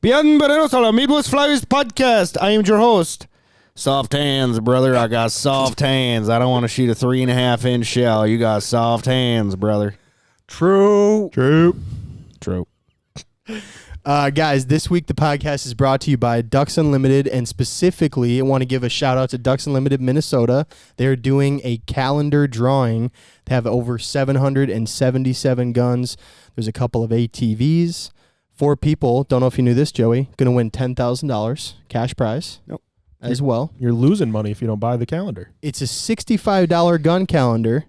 Bienvenidos a la Amigos Flyways podcast. I am your host. Soft hands, brother. I got soft hands. I don't want to shoot a 3.5-inch shell. You got soft hands, brother. True. Guys, this week the podcast is brought to you by Ducks Unlimited, and specifically I want to give a shout out to Ducks Unlimited Minnesota. They're doing a calendar drawing. They have over 777 guns. There's a couple of ATVs. 4 people, don't know if you knew this, Joey, going to win $10,000 cash prize. Nope. As well. You're losing money if you don't buy the calendar. It's a $65 gun calendar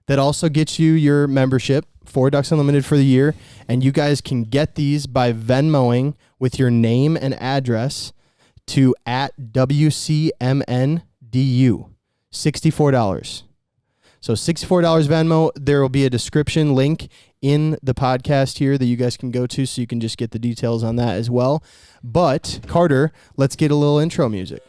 that also gets you your membership for Ducks Unlimited for the year, and you guys can get these by Venmoing with your name and address to @WCMNDU. $64. So $64 Venmo. There will be a description link in the podcast here that you guys can go to, so you can just get the details on that as well. But Carter, let's get a little intro music.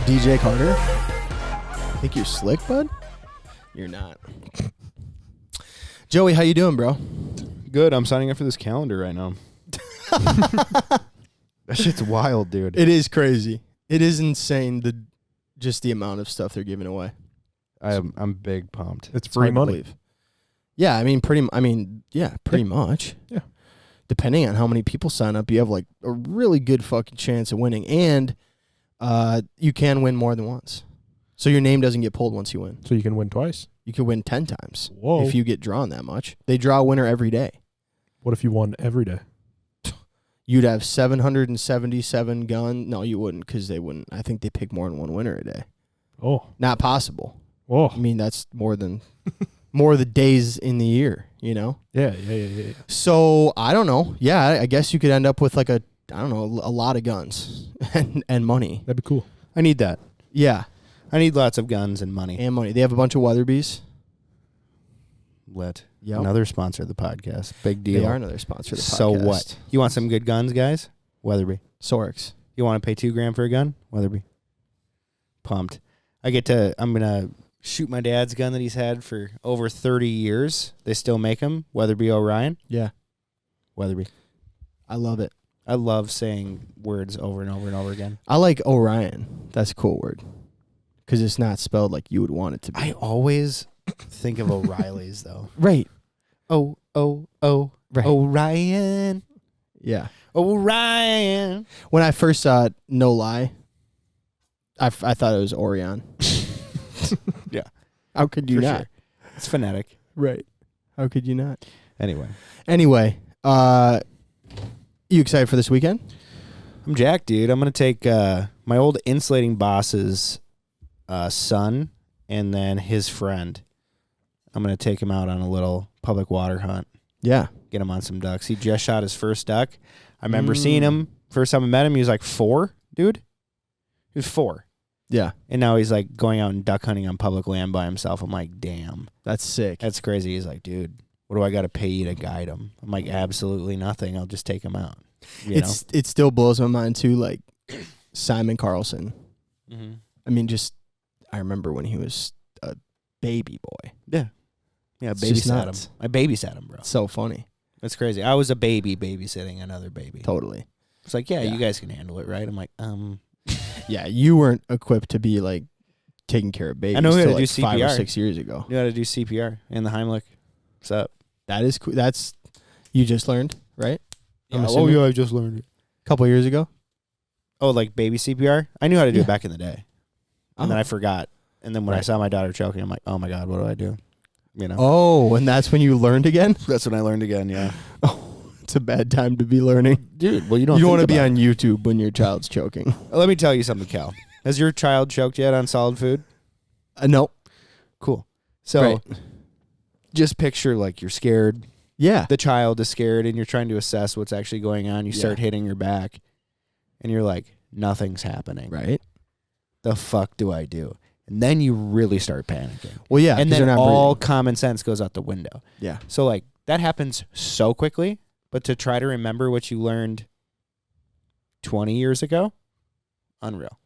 DJ Carter, think you're slick, bud? You're not. Joey, how you doing, bro? Good. I'm signing up for this calendar right now. That shit's wild, dude. It is crazy. It is insane, just the amount of stuff they're giving away. I'm big pumped. It's free money. Yeah, pretty much. Yeah. Depending on how many people sign up, you have like a really good fucking chance of winning, and you can win more than once. So your name doesn't get pulled once you win. So you can win twice. You could win 10 times. Whoa. If you get drawn that much. They draw a winner every day. What if you won every day? You'd have 777 guns. No, you wouldn't, because they wouldn't. I think they pick more than one winner a day. Oh. Not possible. Whoa. That's more of the days in the year, you know? Yeah. So, I don't know. Yeah, I guess you could end up with like a lot of guns and money. That'd be cool. I need that. Yeah. I need lots of guns and money. And money. They have a bunch of Weatherbees. Lit. Yep. Another sponsor of the podcast. Big deal. They are another sponsor of the podcast. So what? You want some good guns, guys? Weatherby. Sorix. You want to pay $2,000 for a gun? Weatherby. Pumped. I'm going to shoot my dad's gun that he's had for over 30 years. They still make them. Weatherby Orion. Yeah. Weatherby. I love it. I love saying words over and over and over again. I like Orion. That's a cool word. Because it's not spelled like you would want it to be. I always think of O'Reilly's, though. Right. Right. Orion. Yeah. Orion. When I first saw it, no lie, I thought it was Orion. Yeah. How could you For not? sure. It's phonetic. Right. How could you not? Anyway, you excited for this weekend? I'm jacked, dude. I'm going to take my old insulating boss's son and then his friend. I'm going to take him out on a little public water hunt. Yeah. Get him on some ducks. He just shot his first duck. I remember seeing him. First time I met him, he was like 4, dude. He was 4. Yeah. And now he's like going out and duck hunting on public land by himself. I'm like, damn. That's sick. That's crazy. He's like, dude, what do I got to pay you to guide him? I'm like, absolutely nothing. I'll just take him out. It still blows my mind too, like Simon Carlson. Mm-hmm. I remember when he was a baby boy. Yeah. Yeah, It's just babysat him. nuts. I babysat him, bro. So funny. That's crazy. I was a baby babysitting another baby. Totally. It's like, yeah, Yeah. you guys can handle it, right? I'm like, Yeah, you weren't equipped to be like taking care of babies. I know how to till, do like 5 or CPR. 6 years ago. knew how to do CPR and the Heimlich. What's up? That is cool. That's you just learned, right? I'm Yeah, assuming. I just learned it. A couple years ago. Oh, like baby CPR? I knew how to do Yeah. it back in the day. And then I forgot. And then when I Right. saw my daughter choking, I'm like, oh my God, what do I do? You know? Oh, and that's when you learned again? That's when I learned again, yeah. Oh, it's a bad time to be learning. Dude, well, you don't You don't want to think be about on YouTube when your child's choking. it. Let me tell you something, Cal. Has your child choked yet on solid food? No. Cool. So Right. just picture like you're scared. Yeah. The child is scared and you're trying to assess what's actually going on. You Yeah. start hitting your back and you're like, nothing's happening. Right. The fuck do I do? And then you really start panicking. Well, yeah. And 'cause then they're not all breathing. common sense goes out the window. Yeah. So like that happens so quickly, but to try to remember what you learned 20 years ago, unreal.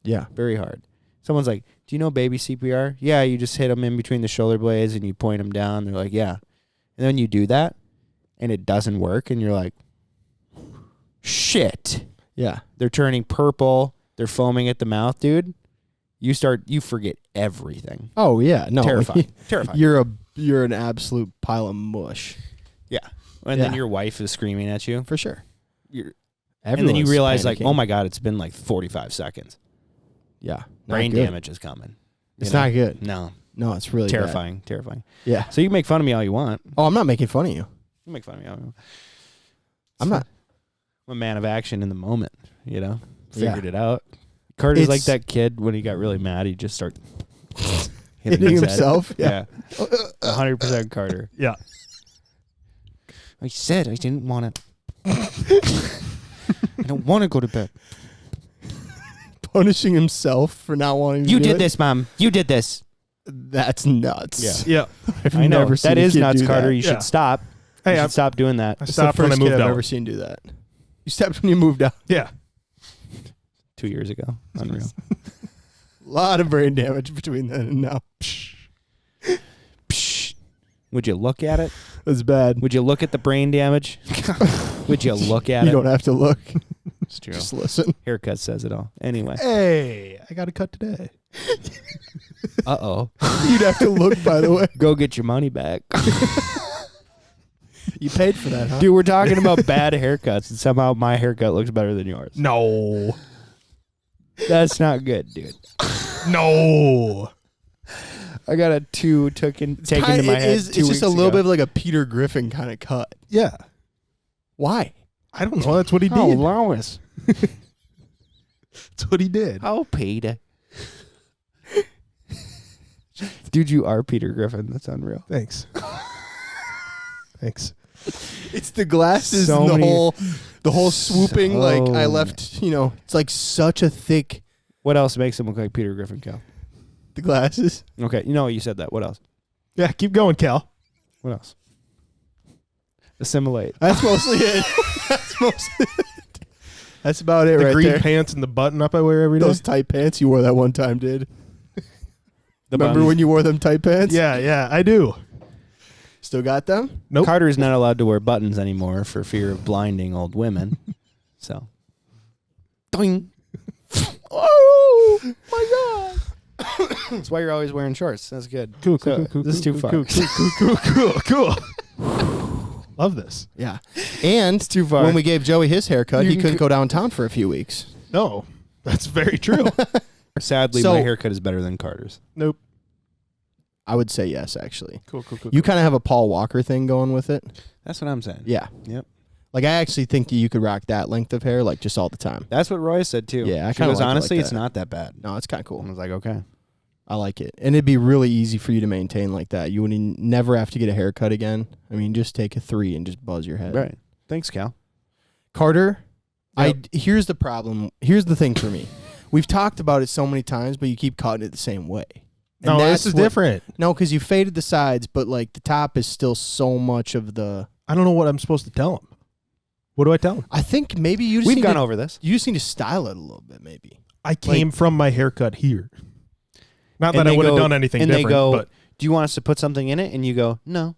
Yeah. Very hard. Someone's like, do you know baby CPR? Yeah, you just hit them in between the shoulder blades and you point them down. They're like, yeah. And then you do that and it doesn't work and you're like, shit. Yeah. They're turning purple. They're foaming at the mouth, dude. You forget everything. Oh yeah. No. Terrifying. Terrifying. You're an absolute pile of mush. Yeah. And then your wife is screaming at you. For sure. And then you realize like, oh my God, it's been like 45 seconds. Yeah. Brain damage is coming. It's not good. No. No, it's really terrifying. bad. Terrifying. Yeah. So you can make fun of me all you want. Oh, I'm not making fun of you. You make fun of me all you want. I'm not. I'm a man of action in the moment, you know? Yeah. Figured it out. Carter's like that kid when he got really mad, he'd just start hitting his himself. head. Yeah. 100% Carter. Yeah. I said I didn't want to. I don't want to go to bed. Punishing himself for not wanting to You do did it? this, Mom. You did this. That's nuts. Yeah. I've I know. never seen That a is kid nuts, do Carter. that. You should stop. Hey, you I should stop doing that. I It's the stopped when I first moved kid I've out. ever seen do that. You stepped when you moved out. Yeah. 2 years ago. Unreal. A lot of brain damage between then and now. Psh. Would you look at it? That's bad. Would you look at the brain damage? Would you look at You it? don't have to look. It's true. Just listen. Haircut says it all. Anyway. Hey, I got a cut today. Uh-oh. You'd have to look, by the way. Go get your money back. You paid for that, huh? Dude, we're talking about bad haircuts, and somehow my haircut looks better than yours. No. That's not good, dude. No. I got a 2 taken to my head. It's 2 just weeks a little ago. bit of like a Peter Griffin kind of cut. Yeah. Why? I don't know. That's what he did. Oh, Lois. That's what he did. Oh, Peter. Dude, you are Peter Griffin. That's unreal. Thanks. Thanks. It's the glasses So and many- the whole swooping. So Like I left, it's like such a thick. What else makes him look like Peter Griffin, Cal? The glasses. Okay, you said that. What else? Yeah, keep going, Cal. What else? Assimilate. That's mostly it. That's mostly it. That's about it The right green there. pants and the button up I wear every day. Those tight pants you wore that one time, dude. Remember buttons. when you wore them tight pants? Yeah, I do. Still got them? Nope. Carter's not allowed to wear buttons anymore for fear of blinding old women. So. Doing. Oh my god. That's why you're always wearing shorts. That's good. Cool. This is too far. Cool. Love this. Yeah. And It's too far. when we gave Joey his haircut, You he can couldn't go downtown for a few weeks. No, that's very true. Sadly, So- my haircut is better than Carter's. Nope. I would say yes, actually. Cool. You kind of have a Paul Walker thing going with it. That's what I'm saying. Yeah. Yep. Like I actually think that you could rock that length of hair like just all the time. That's what Roy said too. Yeah, I She kinda goes, like it like honestly, it's that. not that bad. No, it's kind of I cool. was like, okay. I like it. And it'd be really easy for you to maintain like that. You would never have to get a haircut again. I mean, just take a 3 and just buzz your head. Right. Thanks, Cal. Carter, Yep. here's the problem. Here's the thing for me. We've talked about it so many times, but you keep cutting it the same way. And No, that's this is what- different. No, because you faded the sides, but like the top is still so much of the. I don't know what I'm supposed to tell him. What do I tell him? I think maybe you just We've need gone to, over this. You just need to style it a little bit, maybe. I came from my haircut here. Not And that I they would have go- done anything and different, they go, but do you want us to put something in it? And you go, no.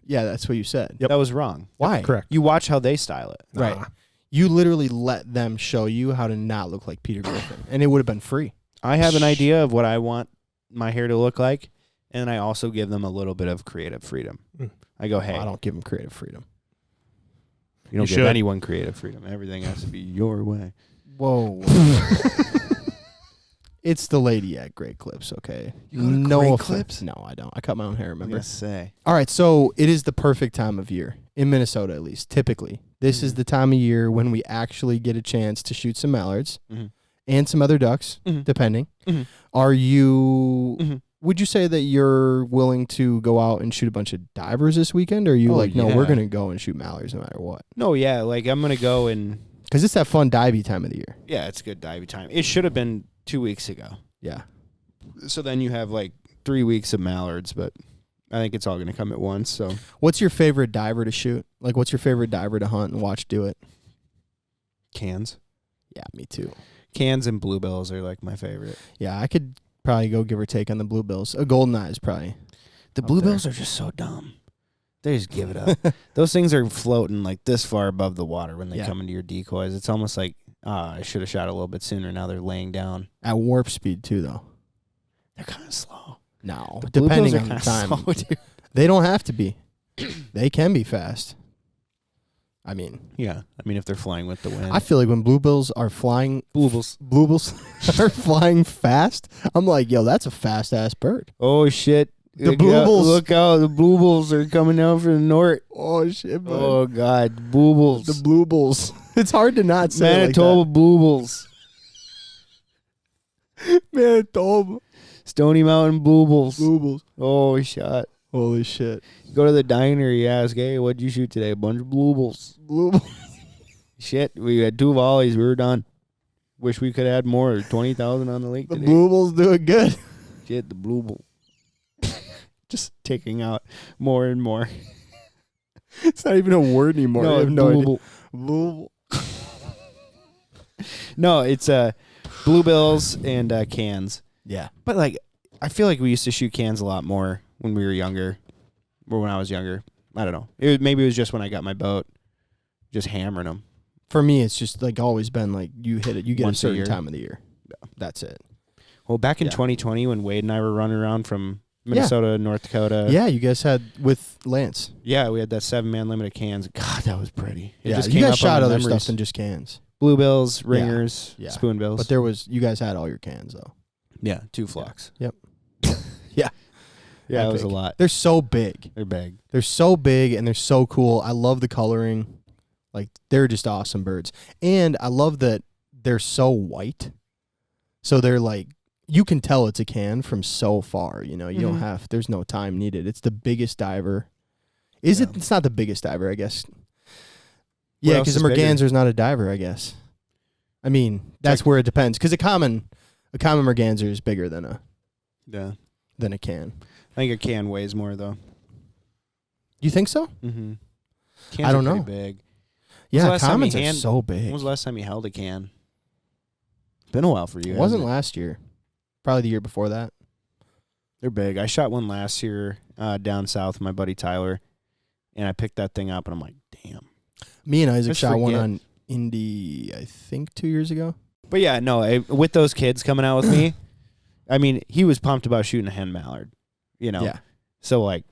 Yeah, that's what you said. Yep. That was wrong. Why? correct. You watch how they style it. Right. Nah. You literally let them show you how to not look like Peter Griffin, and it would have been free. I have an idea of what I want my hair to look like, and I also give them a little bit of creative freedom. Mm. I go, hey, I don't give them creative freedom. you don't You give should. anyone creative freedom. Everything has to be your way. Whoa. It's the lady at Great Clips, okay? You go to no Great offense. Clips? No, I don't. I cut my own hair, I'm remember? gonna say. All right, so it is the perfect time of year, in Minnesota at least, typically. This is the time of year when we actually get a chance to shoot some mallards Mhm. and some other ducks, Mhm. depending. Mhm. Are you... Mhm. Would you say that you're willing to go out and shoot a bunch of divers this weekend? Or are you Oh, like, no, we're yeah. going to go and shoot mallards no matter what? No, yeah, like I'm gonna go and Because it's that fun divey time of the year. yeah, it's good diving time. It should have been 2 weeks ago. Yeah. So then you have like 3 weeks of mallards, but I think it's all gonna come at once. So What's your favorite diver to shoot? Like, what's your favorite diver to hunt and watch do it? cans. Yeah, me too. Cans and bluebills are like my favorite. Yeah, I could probably go give or take on the bluebills. A golden eye is probably. The Up bluebills are just so dumb. They just give it up. Those things are floating like this far above the water when they come into your decoys. It's almost like, I should have shot a little bit sooner. Now they're laying down. At warp speed, too, though. They're kind of slow. No, The depending bluebills on the are time. kinda slow, dude. They don't have to be. They can be fast. I mean, Yeah. I mean, if they're flying with the wind. I feel like when bluebills are flying, bluebills are flying fast, I'm like, yo, that's a fast-ass bird. Oh, shit. The bluebills. Look out. The bluebills are coming down from the north. Oh, shit, bud. Oh, God. Bluebills. The bluebills. It's hard to not say Manitoba bluebills. like that. Manitoba. Stony Mountain bluebills. Bluebills. Oh, shot. Holy shit. Go to the diner, you ask, hey, what'd you shoot today? A bunch of bluebills. Bluebills. Shit, we had 2 volleys. We were done. Wish we could add more. 20,000 on the lake The today. bluebills do it good. Shit, the bluebill. Just taking out more and more. It's not even a word anymore. I have no idea. Bluebill. No, it's bluebills and cans. Yeah. But like, I feel like we used to shoot cans a lot more when we were younger, or when I was younger. I don't know. Maybe it was just when I got my boat, just hammering them. For me, it's just like always been like you hit it. You get Once a a certain year. time of the year. That's it. Well, back in Yeah. 2020 when Wade and I were running around from Minnesota, North Dakota. Yeah, you guys had with Lance. Yeah, we had that 7-man limit of cans. God, that was pretty. It Yeah, just you came guys up shot on the other memories. stuff than just cans. Bluebills, ringers, Yeah. spoonbills. But you guys had all your cans though. yeah, 2 flocks. Yep. Yeah. Yeah, it was a Epic. lot. They're so big. They're big. They're so big and they're so cool. I love the coloring. Like they're just awesome birds. And I love that they're so white. So they're like you can tell it's a can from so far, you know. You don't have there's no time needed. It's the biggest diver. Is it? It's not the biggest diver, I guess. Yeah, else because is the bigger? merganser's not a diver, I guess. I mean, that's where it depends. Because a common merganser is bigger than a can. I think a can weighs more though. You think so? Mm-hmm. I don't know. Big. Yeah, last time commons you are so big. When was the last time you held a can? It's been a while for you. It wasn't hasn't last year. Probably the year before that. They're big. I shot one last year down south with my buddy Tyler, and I picked that thing up, and I'm like, damn. Me and Isaac Just shot one forget. on Indy, I think 2 years ago. But yeah, no, with those kids coming out with me, I mean, he was pumped about shooting a hen mallard, you know? Yeah. So, like,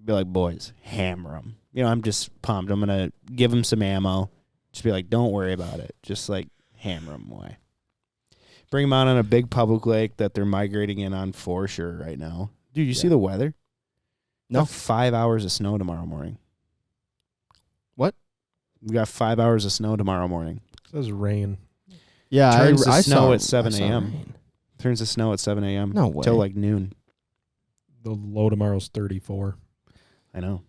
be like, boys, hammer them. You know, I'm just pumped. I'm going to give them some ammo. Just be like, don't worry about it. Just, like, hammer them away. Bring them out on a big public lake that they're migrating in on for sure right now. Dude, you see the weather? No. We got 5 hours of snow tomorrow morning. What? We got 5 hours of snow tomorrow morning. It says rain. Yeah, Turns to I snow saw, at 7 I saw a.m.. rain. Turns to snow at 7 a.m. No way. Till like noon. The low tomorrow's 34. I know.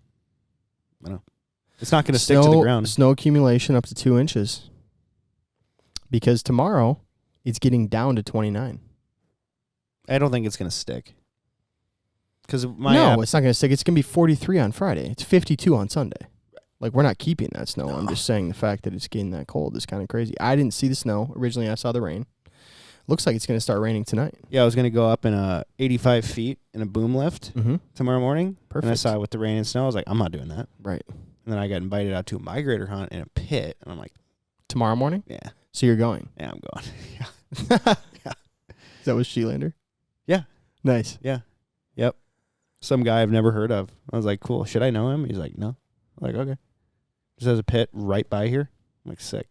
It's not going to stick to the ground. Snow accumulation up to 2 inches. Because tomorrow, it's getting down to 29. I don't think it's going to stick. Because No, it's not going to stick. It's going to be 43 on Friday. It's 52 on Sunday. Like, we're not keeping that snow. I'm just saying the fact that it's getting that cold is kind of crazy. I didn't see the snow. Originally, I saw the rain. Looks like it's going to start raining tonight. Yeah, I was going to go up in 85 feet in a boom lift tomorrow morning. Perfect. And I saw it with the rain and snow. I was like, I'm not doing that. Right. And then I got invited out to a migrator hunt in a pit. And I'm like, Tomorrow morning? yeah, So you're going. I'm going. Is that with Sheelander? Yeah. Nice. Yep. Some guy I've never heard of. I was like, cool. Should I know him? He's like, no. I'm like, okay. Just has a pit right by here. I'm like, sick.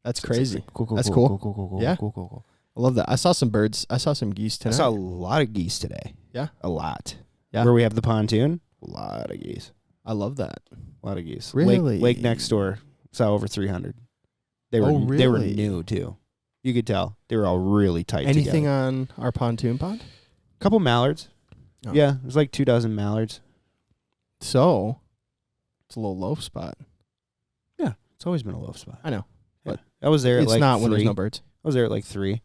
That's crazy. Cool. That's cool. cool. Yeah. Cool. I love that. I saw some birds. I saw some geese I tonight. saw a lot of geese today. Yeah? A lot. Yeah. Where we have the pontoon, a lot of geese. I love that. A lot of geese. Really? Lake next door saw over 300. They were They were new too. You could tell they were all really tight. Anything together. on our pontoon pond? Couple mallards. Oh. Yeah, there's like 2 dozen mallards. So, it's a little low spot. Yeah, it's always been a low spot. I know. But I was there at It's like not 3. when there's no birds. I was there at like 3.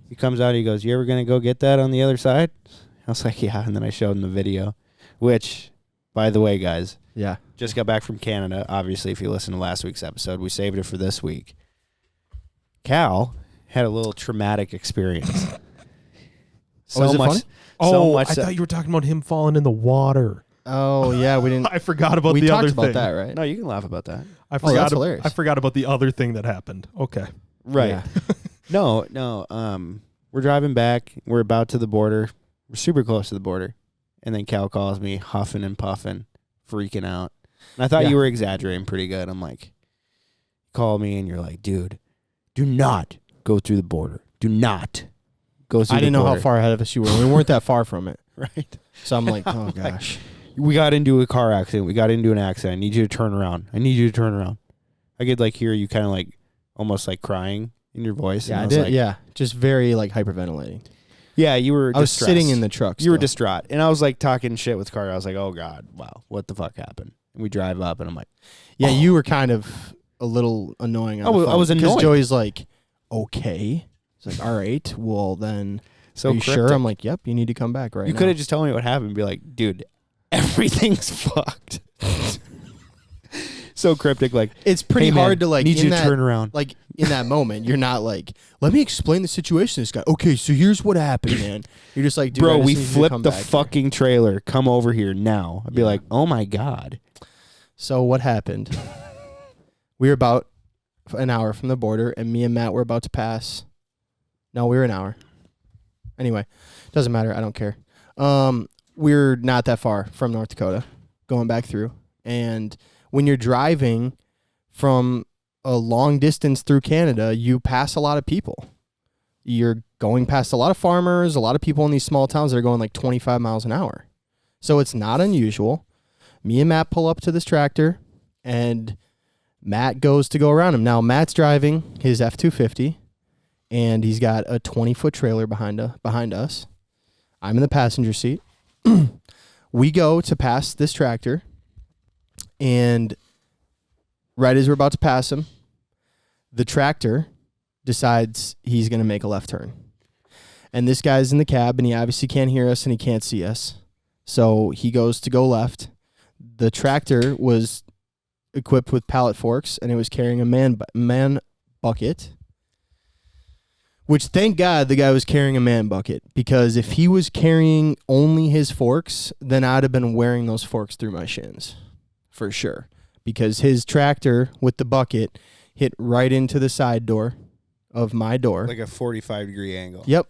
He comes out. He goes, "You ever gonna go get that on the other side?" I was like, "Yeah." And then I showed him the video, which, by the way, guys, Yeah. just got back from Canada. Obviously, if you listen to last week's episode, we saved it for this week. Cal had a little traumatic experience. Was it funny? Oh, much I so- thought you were talking about him falling in the water. Oh yeah, we didn't. I forgot about we the talked other about thing. that, right? No, you can laugh about that. I Oh, forgot. that's hilarious. I forgot about the other thing that happened. Okay. Right. Yeah. No. We're driving back. We're about to the border. We're super close to the border. And then Cal calls me huffing and puffing, freaking out. And I thought Yeah. you were exaggerating pretty good. I'm like, call me and you're like, dude, do not go through the border. Do not go through the border. I didn't know how far ahead of us you were. We weren't that far from it. Right. So I'm like, oh gosh. We got into a car accident. We got into an accident. I need you to turn around. I need you to turn around. I could like hear you kind of like almost like crying in your voice. Yeah, and I was did. like, Yeah, just very like hyperventilating. Yeah, you were I was distressed. sitting in the truck. You were still. distraught. And I was like talking shit with Carter. I was like, oh God, wow, what the fuck happened? And we drive up and I'm like, Yeah, oh. you were kind of a little annoying. On I the was- phone I was because annoyed. Joey's like, okay. It's like, all right, well then, so are you sure? cryptic. I'm like, yep, you need to come back right You now. could have just told me what happened and be like, dude, everything's fucked. So cryptic, like, It's pretty hey, man, hard to like need in you to that, turn around. like in that moment. You're not like, let me explain the situation to this guy. Okay, so here's what happened, man. You're just like, dude, Bro, I just we need you to flipped come the back here. fucking trailer. Come over here now. I'd be Yeah. like, oh my God. So what happened? We were about an hour from the border, and me and Matt were about to pass. No, we were an hour. Anyway, doesn't matter. I don't care. We're not that far from North Dakota, going back through. And when you're driving from a long distance through Canada, you pass a lot of people. You're going past a lot of farmers, a lot of people in these small towns that are going like 25 miles an hour. So it's not unusual. Me and Matt pull up to this tractor, and Matt goes to go around him. Now, Matt's driving his F-250, and he's got a 20-foot trailer behind us. I'm in the passenger seat. We go to pass this tractor, and right as we're about to pass him, the tractor decides he's going to make a left turn. And this guy's in the cab, and he obviously can't hear us, and he can't see us. So he goes to go left. The tractor was equipped with pallet forks, and it was carrying a man bucket, which, thank God, the guy was carrying a man bucket, because if he was carrying only his forks, then I'd have been wearing those forks through my shins, for sure, because his tractor with the bucket hit right into the side door of my door. Like a 45-degree angle. Yep,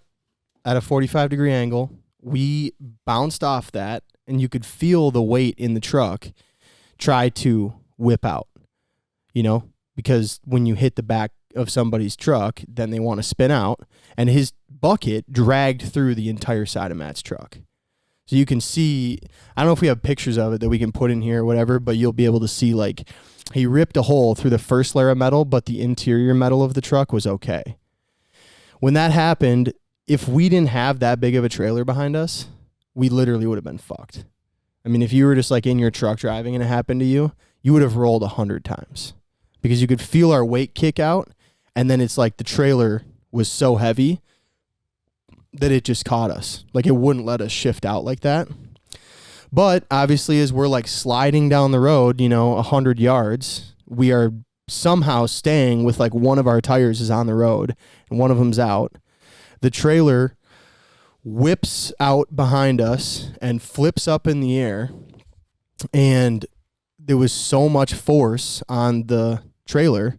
at a 45-degree angle. We bounced off that, and you could feel the weight in the truck try to whip out, because when you hit the back of somebody's truck, then they want to spin out, and his bucket dragged through the entire side of Matt's truck. So you can see, I don't know if we have pictures of it that we can put in here or whatever, but you'll be able to see, like, he ripped a hole through the first layer of metal, but the interior metal of the truck was okay. When that happened, if we didn't have that big of a trailer behind us, we literally would have been fucked. I mean, if you were just like in your truck driving and it happened to you, you would have rolled 100 times, because you could feel our weight kick out. And then it's like the trailer was so heavy that it just caught us. Like, it wouldn't let us shift out like that. But obviously, as we're like sliding down the road, 100 yards, we are somehow staying with like one of our tires is on the road and one of them's out. The trailer whips out behind us and flips up in the air. And there was so much force on the trailer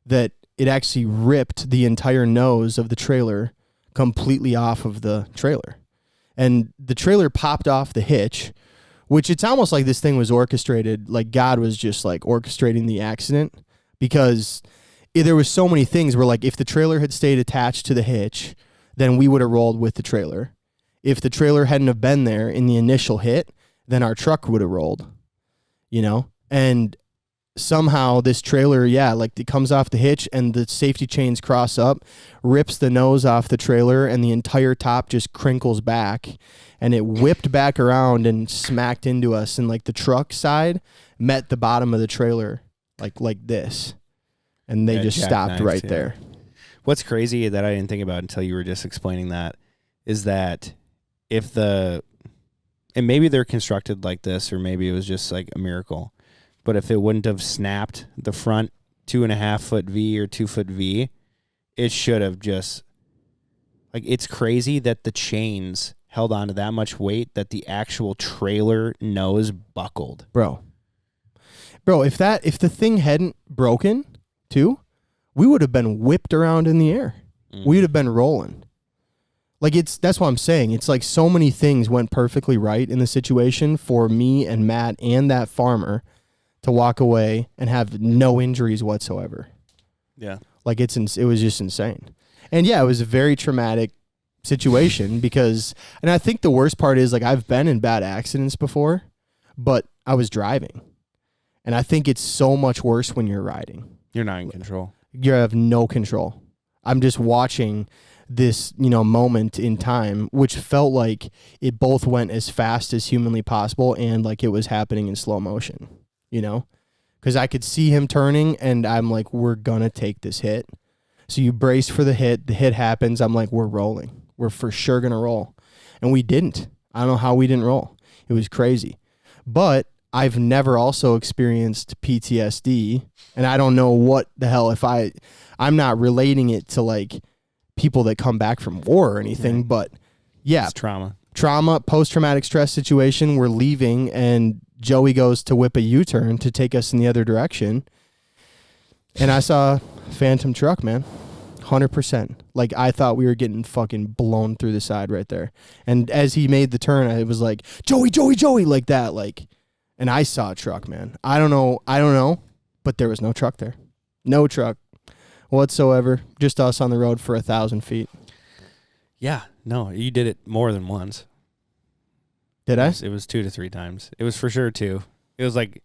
that it actually ripped the entire nose of the trailer completely off of the trailer. And the trailer popped off the hitch, which it's almost like this thing was orchestrated, like God was just like orchestrating the accident, because there was so many things where, like, if the trailer had stayed attached to the hitch, then we would have rolled with the trailer. If the trailer hadn't have been there in the initial hit, then our truck would have rolled, and somehow this trailer, it comes off the hitch and the safety chains cross up, rips the nose off the trailer, and the entire top just crinkles back, and it whipped back around and smacked into us, and like the truck side met the bottom of the trailer like this, and they Yeah, just stopped jackknifed, right yeah. there. What's crazy that I didn't think about until you were just explaining that is that and maybe they're constructed like this, or maybe it was just like a miracle, but if it wouldn't have snapped the front 2.5 foot V or 2 foot V, it should have just, like, it's crazy that the chains held on to that much weight that the actual trailer nose buckled. Bro, if the thing hadn't broken too, we would have been whipped around in the air. We'd have been rolling. Like, that's what I'm saying. It's like so many things went perfectly right in the situation for me and Matt and that farmer to walk away and have no injuries whatsoever. Yeah. Like, it was just insane. And yeah, it was a very traumatic situation because, and I think the worst part is, like, I've been in bad accidents before, but I was driving. And I think it's so much worse when you're riding. You're not in control. You have no control. I'm just watching this, moment in time, which felt like it both went as fast as humanly possible and like it was happening in slow motion, because I could see him turning and I'm like, we're going to take this hit. So you brace for the hit happens. I'm like, we're rolling. We're for sure going to roll. And we didn't. I don't know how we didn't roll. It was crazy. But I've never also experienced PTSD, and I don't know what the hell I'm not relating it to like people that come back from war or anything, but yeah. It's trauma, post-traumatic stress situation. We're leaving and Joey goes to whip a U-turn to take us in the other direction. And I saw a phantom truck, man. 100%. Like, I thought we were getting fucking blown through the side right there. And as he made the turn, it was like, Joey, like that. Like, and I saw a truck, man. I don't know, but there was no truck there. No truck whatsoever. Just us on the road for 1,000 feet. Yeah. No, you did it more than once. Did I? It was 2 to 3 times. It was for sure 2. It was like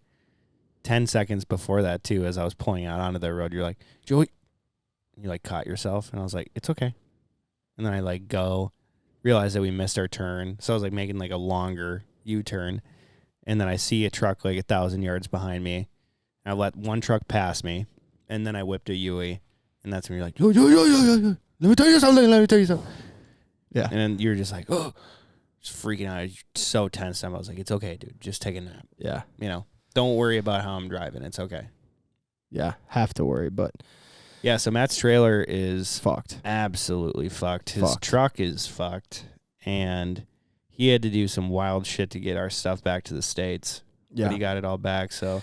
10 seconds before that, too, as I was pulling out onto the road. You're like, Joey. You, like, caught yourself. And I was like, it's okay. And then I, like, realized that we missed our turn. So I was, like, making, like, a longer U-turn. And then I see a truck, like, 1,000 yards behind me. And I let one truck pass me. And then I whipped a Yui. And that's when you're like, yo. Let me tell you something. Yeah. And then you're just like, oh. Just freaking out. You're so tense. I was like, it's okay, dude. Just take a nap. Yeah. Don't worry about how I'm driving. It's okay. Yeah. Have to worry, but. Yeah, so Matt's trailer is fucked. Absolutely fucked. His truck is fucked. And he had to do some wild shit to get our stuff back to the States. Yeah. But he got it all back. So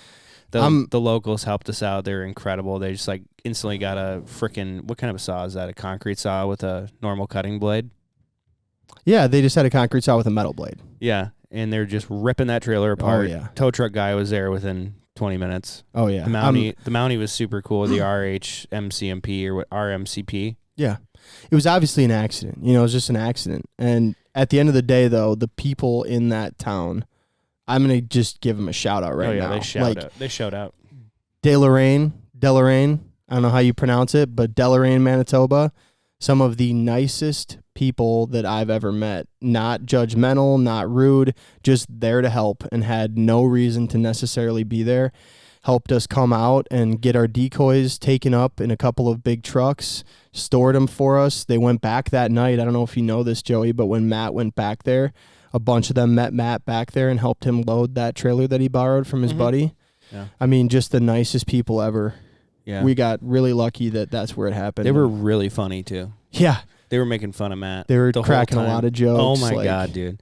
the locals helped us out. They're incredible. They just like instantly got a freaking, what kind of a saw is that? A concrete saw with a normal cutting blade? Yeah, they just had a concrete saw with a metal blade. Yeah, and they're just ripping that trailer apart. Oh, yeah. Tow truck guy was there within 20 minutes. Oh, yeah. The Mountie was super cool, the RHMCMP or what, RMCP. Yeah. It was obviously an accident. It was just an accident. And at the end of the day, though, the people in that town, I'm going to just give them a shout out right now. They showed out. Deloraine, I don't know how you pronounce it, but Deloraine, Manitoba, some of the nicest people that I've ever met. Not judgmental, not rude, just there to help and had no reason to necessarily be there. Helped us come out and get our decoys taken up in a couple of big trucks, stored them for us. They went back that night. I don't know if you know this, Joey, but when Matt went back there, a bunch of them met Matt back there and helped him load that trailer that he borrowed from his buddy. Yeah. I mean, just the nicest people ever. Yeah. We got really lucky that that's where it happened. They were really funny, too. Yeah. They were making fun of Matt. They were cracking a lot of jokes. Oh, my God, dude.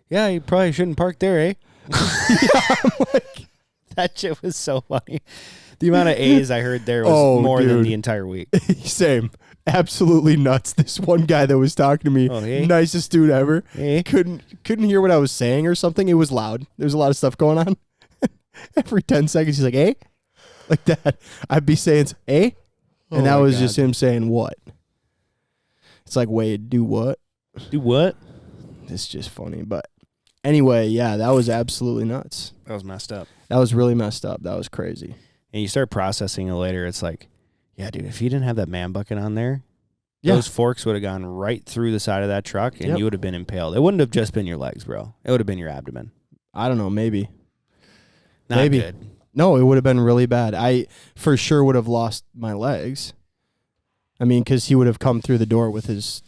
Yeah, you probably shouldn't park there, eh? I'm like, that shit was so funny. The amount of A's I heard there was more than the entire week. Same. Absolutely nuts. This one guy that was talking to me, nicest dude ever, couldn't hear what I was saying or something. It was loud. There's a lot of stuff going on. Every 10 seconds, he's like, eh? Like that. I'd be saying, eh? And that was just him saying, what? It's like, wait, do what? Do what? It's just funny. But anyway, yeah, that was absolutely nuts. That was messed up. That was really messed up. That was crazy. And you start processing it later. It's like, yeah, dude, if you didn't have that man bucket on there, those forks would have gone right through the side of that truck and you would have been impaled. It wouldn't have just been your legs, bro. It would have been your abdomen. I don't know. Maybe. Not good. No, it would have been really bad. I for sure would have lost my legs. I mean, because he would have come through the door with his...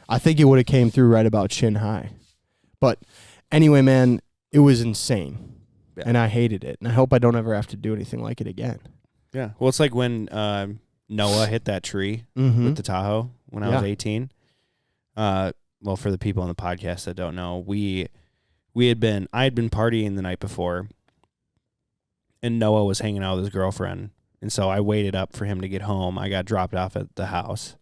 I think it would have came through right about chin high. But anyway, man, it was insane. Yeah. And I hated it. And I hope I don't ever have to do anything like it again. Yeah. Well, it's like when Noah hit that tree Mm-hmm. with the Tahoe when I was 18. Well, for the people on the podcast that don't know, I had been partying the night before, and Noah was hanging out with his girlfriend, and so I waited up for him to get home. I got dropped off at the house,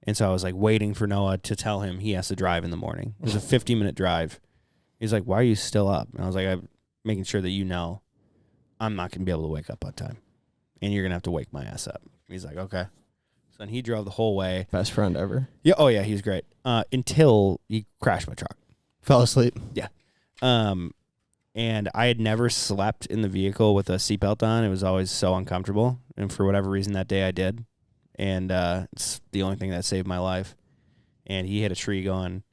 and so I was like waiting for Noah to tell him he has to drive in the morning. It was a 50-minute drive. He's like, "Why are you still up?" And I was like, "I'm making sure that you know I'm not going to be able to wake up on time, and you're going to have to wake my ass up." He's like, "Okay." So then he drove the whole way. Best friend ever. Yeah. Oh, yeah. He's great. Until he crashed my truck. Fell asleep. Yeah. And I had never slept in the vehicle with a seatbelt on. It was always so uncomfortable. And for whatever reason that day I did. And it's the only thing that saved my life. And he hit a tree going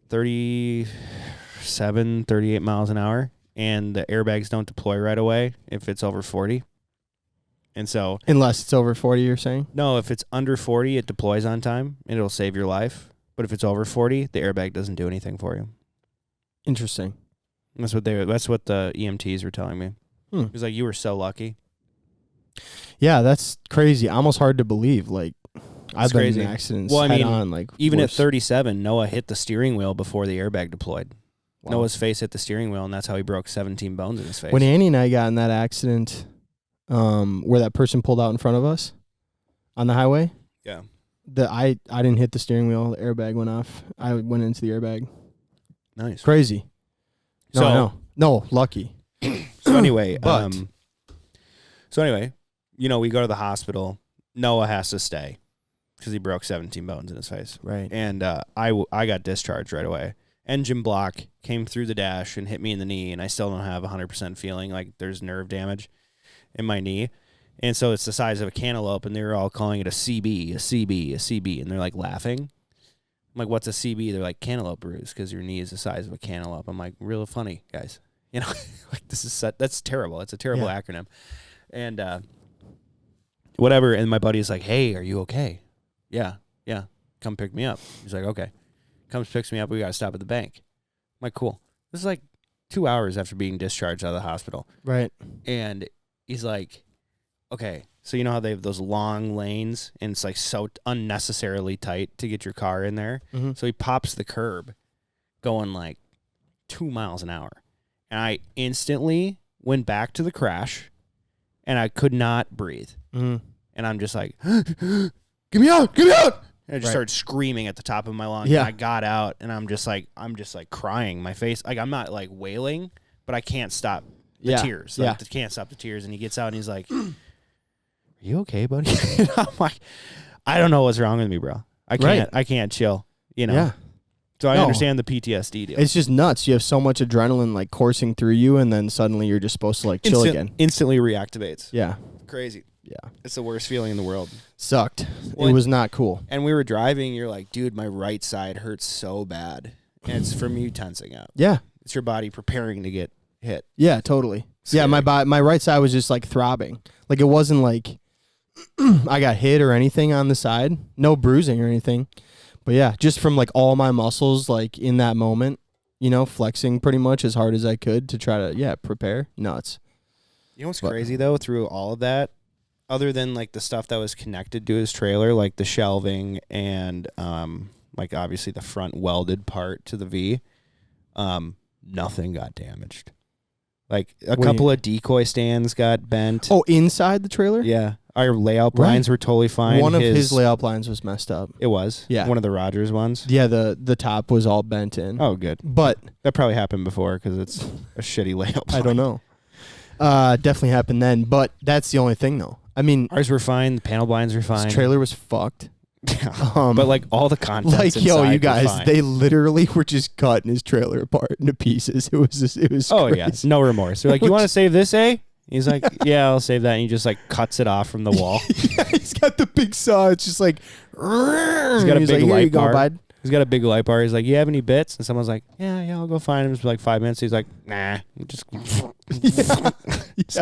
37, 38 miles an hour. And the airbags don't deploy right away if it's over 40. And so, Unless it's over 40, you're saying? no, if it's under 40, it deploys on time and it'll save your life. But if it's over 40, the airbag doesn't do anything for you. Interesting. That's what the EMTs were telling me. It was like, you were so lucky. Yeah, that's crazy. Almost hard to believe. Like, I've been crazy. in accidents Well, I head mean, on. Like, Even worse. at 37, Noah hit the steering wheel before the airbag deployed. Wow. Noah's face hit the steering wheel, and that's how he broke 17 bones in his face. When Annie and I got in that accident, where that person pulled out in front of us on the highway, yeah. I didn't hit the steering wheel. The airbag went off. I went into the airbag. Nice. Crazy. No, lucky. So anyway, But- we go to the hospital. Noah has to stay because he broke 17 bones in his face. Right. And I got discharged right away. Engine block came through the dash and hit me in the knee, and I still don't have 100% feeling. Like there's nerve damage in my knee. And so it's the size of a cantaloupe, and they were all calling it a CB, a CB, a CB, and they're like laughing. I'm like, what's a CB? They're like, cantaloupe bruise, because your knee is the size of a cantaloupe. I'm like, real funny, guys. You know, like that's terrible. It's a terrible acronym. And whatever. And my buddy's like, hey, are you okay? Yeah. Come pick me up. He's like, okay. Comes, picks me up. We got to stop at the bank. I'm like, cool. This is like 2 hours after being discharged out of the hospital. Right. And he's like, okay, so you know how they have those long lanes and it's like so unnecessarily tight to get your car in there? Mm-hmm. So he pops the curb going like 2 miles an hour. And I instantly went back to the crash and I could not breathe. Mm-hmm. And I'm just like, get me out, get me out. And I just Right. started screaming at the top of my lungs. Yeah. And I got out and I'm just like crying. My face, like I'm not like wailing, but I can't stop the tears. Like, I can't stop the tears. And he gets out and he's like, are you okay, buddy? And I'm like, I don't know what's wrong with me, bro. I can't chill, you know? Yeah. So I understand the PTSD deal. It's just nuts. You have so much adrenaline like coursing through you, and then suddenly you're just supposed to like chill again. Instantly reactivates. Yeah. Crazy. Yeah. It's the worst feeling in the world. Sucked. Well, it was not cool. And we were driving. You're like, dude, my right side hurts so bad. And it's from you tensing up. Yeah. It's your body preparing to get hit. Yeah, totally. Scary. Yeah, my right side was just like throbbing. Like it wasn't like I got hit or anything on the side. No bruising or anything. But yeah, just from like all my muscles like in that moment, you know, flexing pretty much as hard as I could to try to prepare. Nuts. You know what's crazy though, through all of that, other than like the stuff that was connected to his trailer, like the shelving and like obviously the front welded part to the V, nothing got damaged. Like a couple of decoy stands got bent. Oh, inside the trailer? Yeah. Our layout blinds were totally fine. One of his layout blinds was messed up. It was? Yeah. One of the Rogers ones? Yeah, the top was all bent in. Oh, good. But That probably happened before because it's a shitty layout blind. I don't know. Definitely happened then, but that's the only thing though. I mean, Ours were fine. The panel blinds were fine. his trailer was fucked. But like all the contents Like, yo, inside you were guys, fine. they literally were just cutting his trailer apart into pieces. It was Oh, crazy. yeah. No remorse. They're like, you want to save this, eh? He's like, yeah, I'll save that. And he just like cuts it off from the wall. Yeah, he's got the big saw. It's just like, He's got a big like, here you light go, bar. bud. He's got a big light bar. He's like, you have any bits? And someone's like, yeah, I'll go find him. It's like 5 minutes. He's like, nah. Just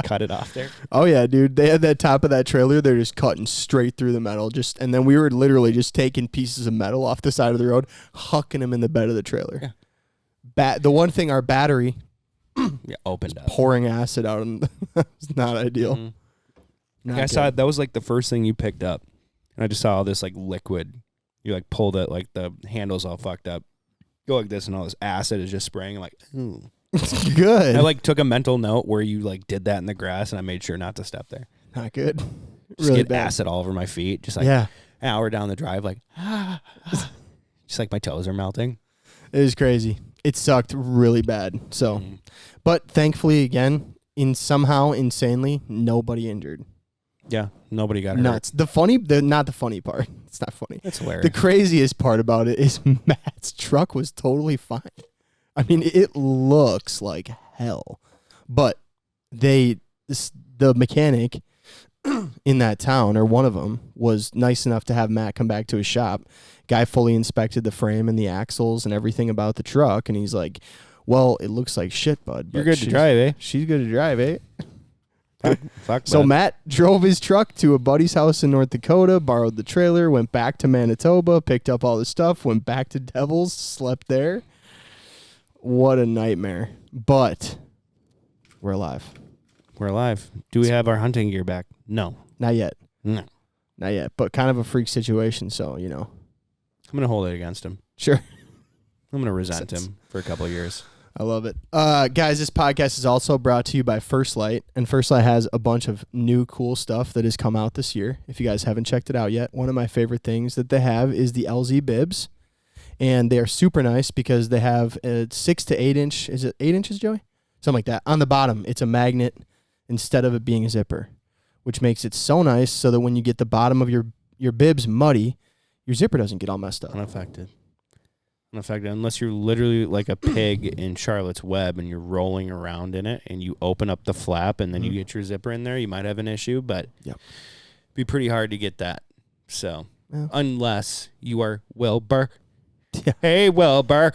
cut it off there. Oh yeah, dude. They had that top of that trailer. They're just cutting straight through the metal. And then we were literally just taking pieces of metal off the side of the road, hucking them in the bed of the trailer. Yeah. The one thing, our battery Yeah, opened up. pouring acid out, and it's not ideal. Mhm. Not I saw good. it. That was like the first thing you picked up, and I just saw all this like liquid. You like pulled it, like the handle's all fucked up. Go like this, and all this acid is just spraying. I'm like, ooh. Good. I like took a mental note where you like did that in the grass, and I made sure not to step there. Not good. Just Really get bad. acid all over my feet. Just like Yeah. an hour down the drive, like just like my toes are melting. It was crazy. It sucked really bad. So, Mhm. but thankfully, again, somehow insanely, nobody injured. Yeah, nobody got hurt. Nuts. Not the funny part. It's not funny. It's hilarious. The craziest part about it is Matt's truck was totally fine. I mean, it looks like hell, but the mechanic in that town, or one of them, was nice enough to have Matt come back to his shop. Guy fully inspected the frame and the axles and everything about the truck, and he's like, "Well, it looks like shit, bud. You're but good to drive, eh? She's good to drive, eh?" Fuck. So bud. Matt drove his truck to a buddy's house in North Dakota, borrowed the trailer, went back to Manitoba, picked up all the stuff, went back to Devils, slept there. What a nightmare. But we're alive. We're alive. Do we have our hunting gear back? No. Not yet. No. Not yet. But kind of a freak situation, so, I'm gonna hold it against him. Sure. I'm gonna resent him for a couple of years. I love it. Guys, this podcast is also brought to you by First Lite, and First Lite has a bunch of new cool stuff that has come out this year. If you guys haven't checked it out yet, one of my favorite things that they have is the LZ bibs, and they are super nice because they have a 6 to 8 inch. Is it 8 inches, Joey? Something like that. On the bottom, it's a magnet instead of it being a zipper, which makes it so nice so that when you get the bottom of your bibs muddy, your zipper doesn't get all messed up. Unaffected, unless you're literally like a pig in Charlotte's Web and you're rolling around in it and you open up the flap and then you get your zipper in there, you might have an issue, but Yep. it'd be pretty hard to get that. So, Yeah. unless you are Wilbur. Yeah. Hey, Wilbur.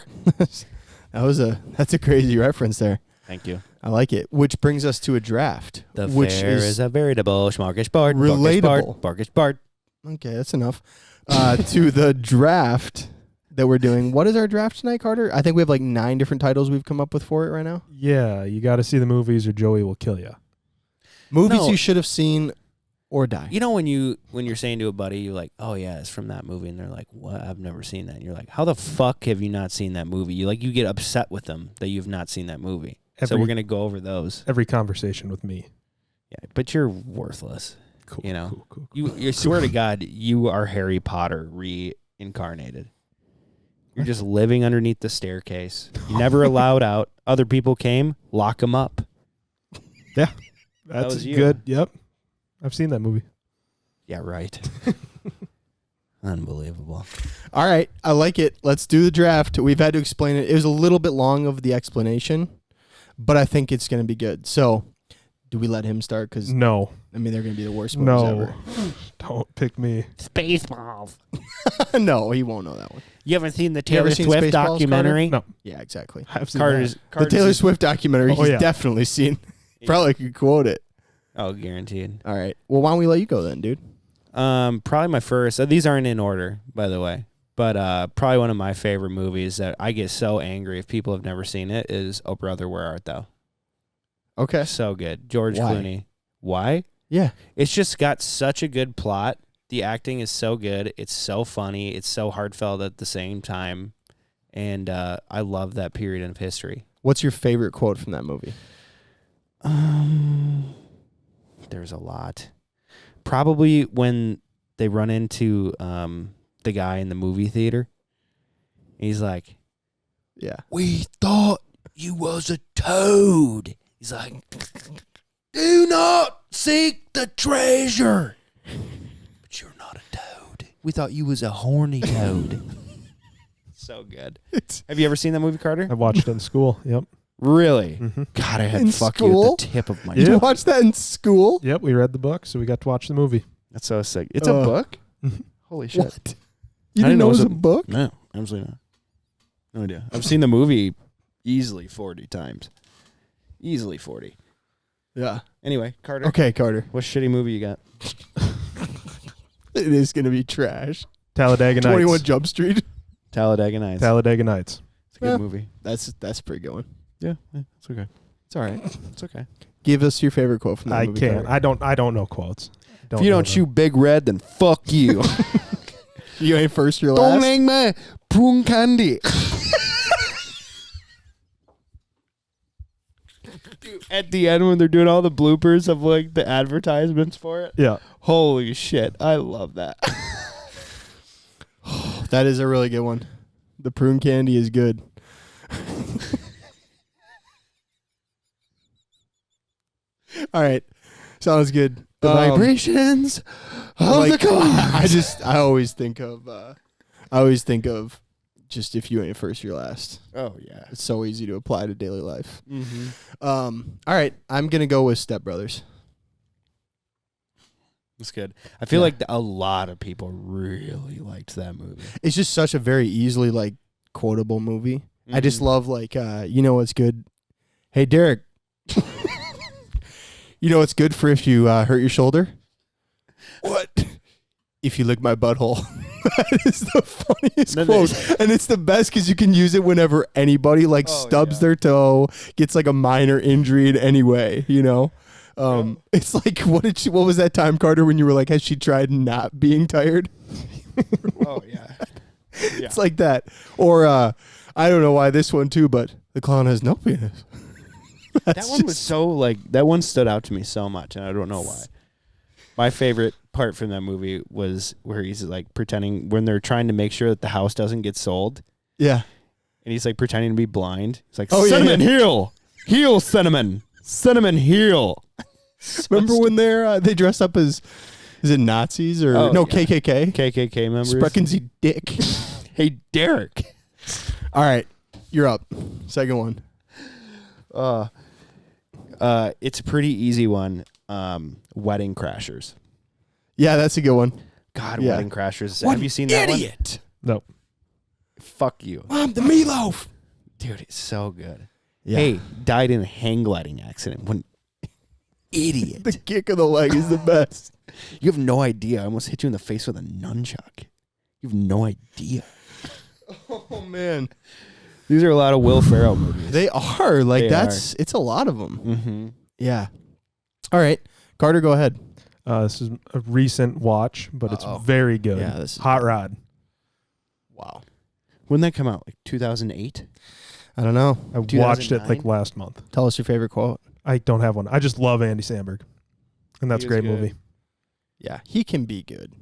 That's a crazy reference there. Thank you. I like it. Which brings us to a draft, The which fair is a veritable smorgasbord. relatable. Smorgasbord. Okay, that's enough. To the draft that we're doing. What is our draft tonight, Carter? I think we have like 9 different titles we've come up with for it right now. Yeah, you got to see the movies or Joey will kill you. Movies No. you should have seen or die. You know when you're saying to a buddy, you're like, "Oh yeah, it's from that movie," and they're like, "What? I've never seen that." And you're like, "How the fuck have you not seen that movie?" You get upset with them that you've not seen that movie. So we're gonna go over those. Every conversation with me. Yeah, but you're worthless. Cool. You know, cool. You swear to God, you are Harry Potter reincarnated. You're just living underneath the staircase. You never allowed out. Other people came, lock them up. Yeah, that's was you. good. Yep, I've seen that movie. Yeah, right. Unbelievable. All right, I like it. Let's do the draft. We've had to explain it. It was a little bit long of the explanation, but I think it's going to be good. So, do we let him start? Because, No, I mean, they're going to be the worst movies ever. don't pick me. Spaceballs. No, he won't know that one. You haven't seen the You ever Taylor seen Swift Spaceballs, documentary? No. Yeah, exactly. I've seen Carter's, that. The Taylor Swift documentary, Oh, he's yeah. definitely seen. Probably could quote it. Oh, guaranteed. All right. Well, why don't we let you go then, dude? Probably my first. These aren't in order, by the way. But probably one of my favorite movies that I get so angry if people have never seen it is Oh Brother, Where Art Thou? Okay. So good. George Why? Clooney. Why? Yeah. It's just got such a good plot. The acting is so good. It's so funny. It's so heartfelt at the same time. And I love that period of history. What's your favorite quote from that movie? There's a lot. Probably when they run into the guy in the movie theater. He's like, Yeah. "We thought you was a toad." He's like, "Do not seek the treasure. But you're not a toad. We thought you was a horny toad." So good. Have you ever seen that movie, Carter? I watched it in school. Yep. Really? Mm-hmm. God, I had In fuck you school? at the tip of my Did tongue. you watch that in school? Yep, we read the book, so we got to watch the movie. That's so sick. It's a book? Holy shit. What? You didn't know it was a book? No, absolutely not. No idea. I've seen the movie easily 40 times. Easily 40. Yeah. Anyway, Carter. Okay, Carter. What shitty movie you got? It is going to be trash. Talladega 21 Nights. Jump Street. Talladega Nights. Talladega Nights. It's a good movie. That's a pretty good one. Yeah, it's okay. It's all right. It's okay. Give us your favorite quote from that I movie. can't. Carter. I don't know quotes. If you don't chew Big Red, then fuck you. You ain't first, you're Don't last. make my prune candy. Dude, at the end when they're doing all the bloopers of like the advertisements for it. Yeah. Holy shit. I love that. That is a really good one. The prune candy is good. All right. Sounds good. The vibrations of like, the car. I always think of just if you ain't first, you're last. Oh yeah. It's so easy to apply to daily life. Mm-hmm. All right. I'm going to go with Step Brothers. That's good. I feel like a lot of people really liked that movie. It's just such a very easily like quotable movie. Mm-hmm. I just love like, you know what's good? Hey, Derek. You know what's good for if you hurt your shoulder? What? If you lick my butthole. That is the funniest quote. And it's the best because you can use it whenever anybody like stubs their toe, gets like a minor injury in any way, you know? It's like, what was that time, Carter, when you were like, has she tried not being tired? Oh, yeah. It's like that. Or, I don't know why this one too, but the clown has no penis. That one was so like, that one stood out to me so much, and I don't know why. My favorite part from that movie was where he's like pretending when they're trying to make sure that the house doesn't get sold. Yeah. And he's like pretending to be blind. He's like, Oh, yeah, cinnamon, heel. Heel, cinnamon. Cinnamon, heel. Remember when they dress up as, is it Nazis or KKK? KKK members. Sprechen Sie Dick. Hey, Derek. All right. You're up. Second one. It's a pretty easy one. Wedding Crashers. Yeah, that's a good one. God, Yeah. Wedding Crashers. Have you seen that one? Idiot. No. Fuck you. Mom, the meatloaf. Dude, it's so good. Yeah. Hey, died in a hang gliding accident. When idiot. The kick of the leg is the best. You have no idea. I almost hit you in the face with a nunchuck. You have no idea. Oh, man. These are a lot of Will Ferrell movies. They are. Like, They it's a lot of them. Mm-hmm. Yeah. All right. Carter, go ahead. This is a recent watch, but it's very good. Yeah, this is Hot good. Rod. Wow. When did that come out? Like 2008? I don't know. I watched it 2009? like last month. Tell us your favorite quote. I don't have one. I just love Andy Samberg, and that's a He is great good. movie. Yeah, he can be good.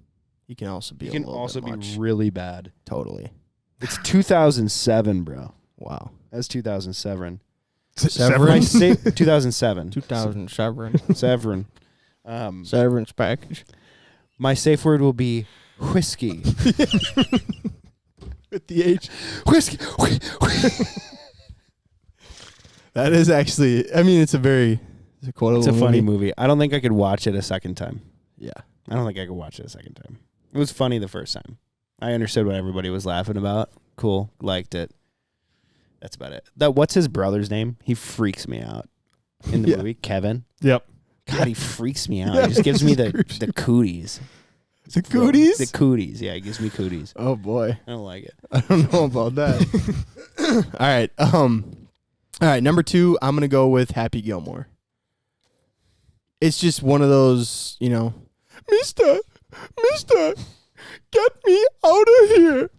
He can also be It can a little also bit be much. really bad. Totally. It's 2007, bro. Wow. That's 2007. Severance? 2007. 2007. Severin. Severance package. My safe word will be whiskey. With the H. Whiskey. That is actually, I mean, it's a quotable It's a funny movie. I don't think I could watch it a second time. Yeah. I don't think I could watch it a second time. It was funny the first time. I understood what everybody was laughing about. Cool. Liked it. That's about it. What's his brother's name? He freaks me out in the movie. Kevin. Yep. God, he freaks me out. Yeah, He just gives me the creeps you. cooties. The cooties? The cooties. Yeah, he gives me cooties. Oh, boy. I don't like it. I don't know about that. All right. All right. Number 2, I'm going to go with Happy Gilmore. It's just one of those, you know, Mister, get me out of here.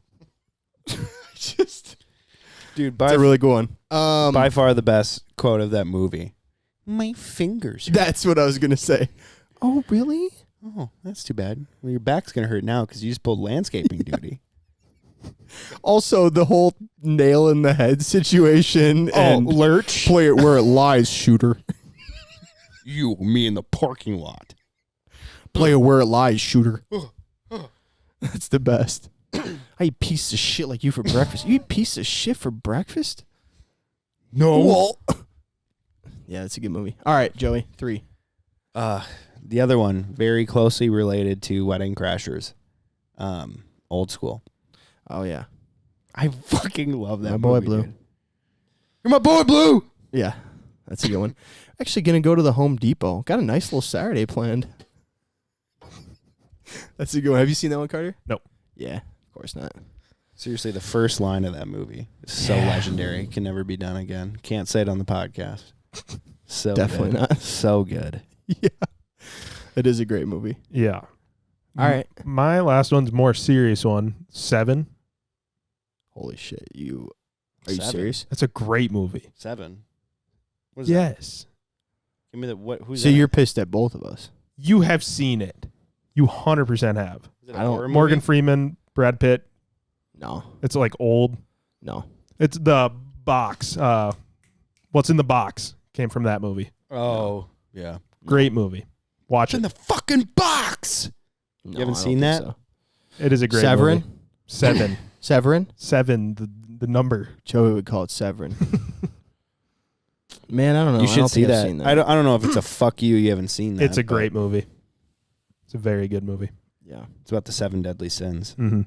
Dude, It's a really good one. by far the best quote of that movie. My fingers hurt. That's what I was going to say. Oh, really? Oh, that's too bad. Well, your back's going to hurt now because you just pulled landscaping duty. Also, the whole nail in the head situation and lurch. play it where it lies, shooter. You, me in the parking lot. Play it where it lies, shooter. That's the best. I eat pieces of shit like you for breakfast. You eat pieces of shit for breakfast? No. Well. Yeah, that's a good movie. All right, Joey, 3. The other one, very closely related to Wedding Crashers. Old School. Oh, yeah. I fucking love that My boy movie, Blue. dude. You're my boy Blue. Yeah, that's a good one. Actually going to go to the Home Depot. Got a nice little Saturday planned. That's a good one. Have you seen that one, Carter? Nope. Yeah, of course not. Seriously, the first line of that movie is so legendary. Can never be done again. Can't say it on the podcast. So Definitely good. not. So good. Yeah. It is a great movie. Yeah. All right. My last one's more serious one. 7. Holy shit! Are you 7? serious? That's a great movie. 7. What is that? Yes. Give me the what? Who's So in you're it? pissed at both of us. You have seen it. You 100% have. Is it a I don't- horror Morgan movie? Freeman, Brad Pitt. No. It's like old. No. It's the box. What's in the box came from that movie. Oh, yeah. Great movie. Watch It's in it. the fucking box. No, haven't I don't seen think that? so. It is a great Severin? movie. 7. Severin? 7, the number. Joey would call it Severin. Man, I don't know. You I should don't see think I've that. seen I don't know if it's a fuck you. You haven't seen that. It's a but great movie. It's a very good movie. Yeah. It's about the 7 deadly sins. Mm-hmm.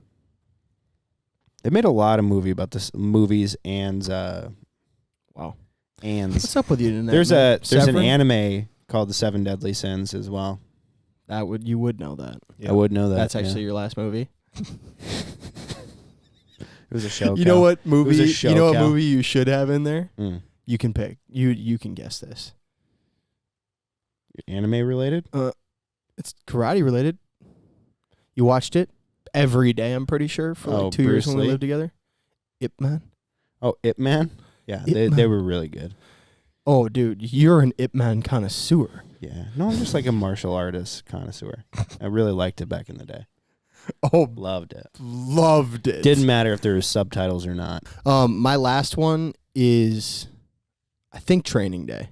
They made a lot of movies and Wow. and What's up with you tonight? there's man? an Severin? anime called the 7 Deadly Sins as well. You would know that. I would know that. That's yeah. actually your last movie. It was a show. You know what movie? a show, You know what Cal. movie you should have in there? Mm. You can pick. You can guess this. Anime related? It's karate related. You watched it every day, I'm pretty sure, for like 2 years Bruce when we Lee? lived together. Ip Man. Oh, Ip Man? Yeah, Ip they Man. were really good. Oh, dude, you're an Ip Man connoisseur. Yeah. No, I'm just like a martial artist connoisseur. I really liked it back in the day. Oh, Loved it. loved it. Didn't matter if there was subtitles or not. My last one is, I think, Training Day.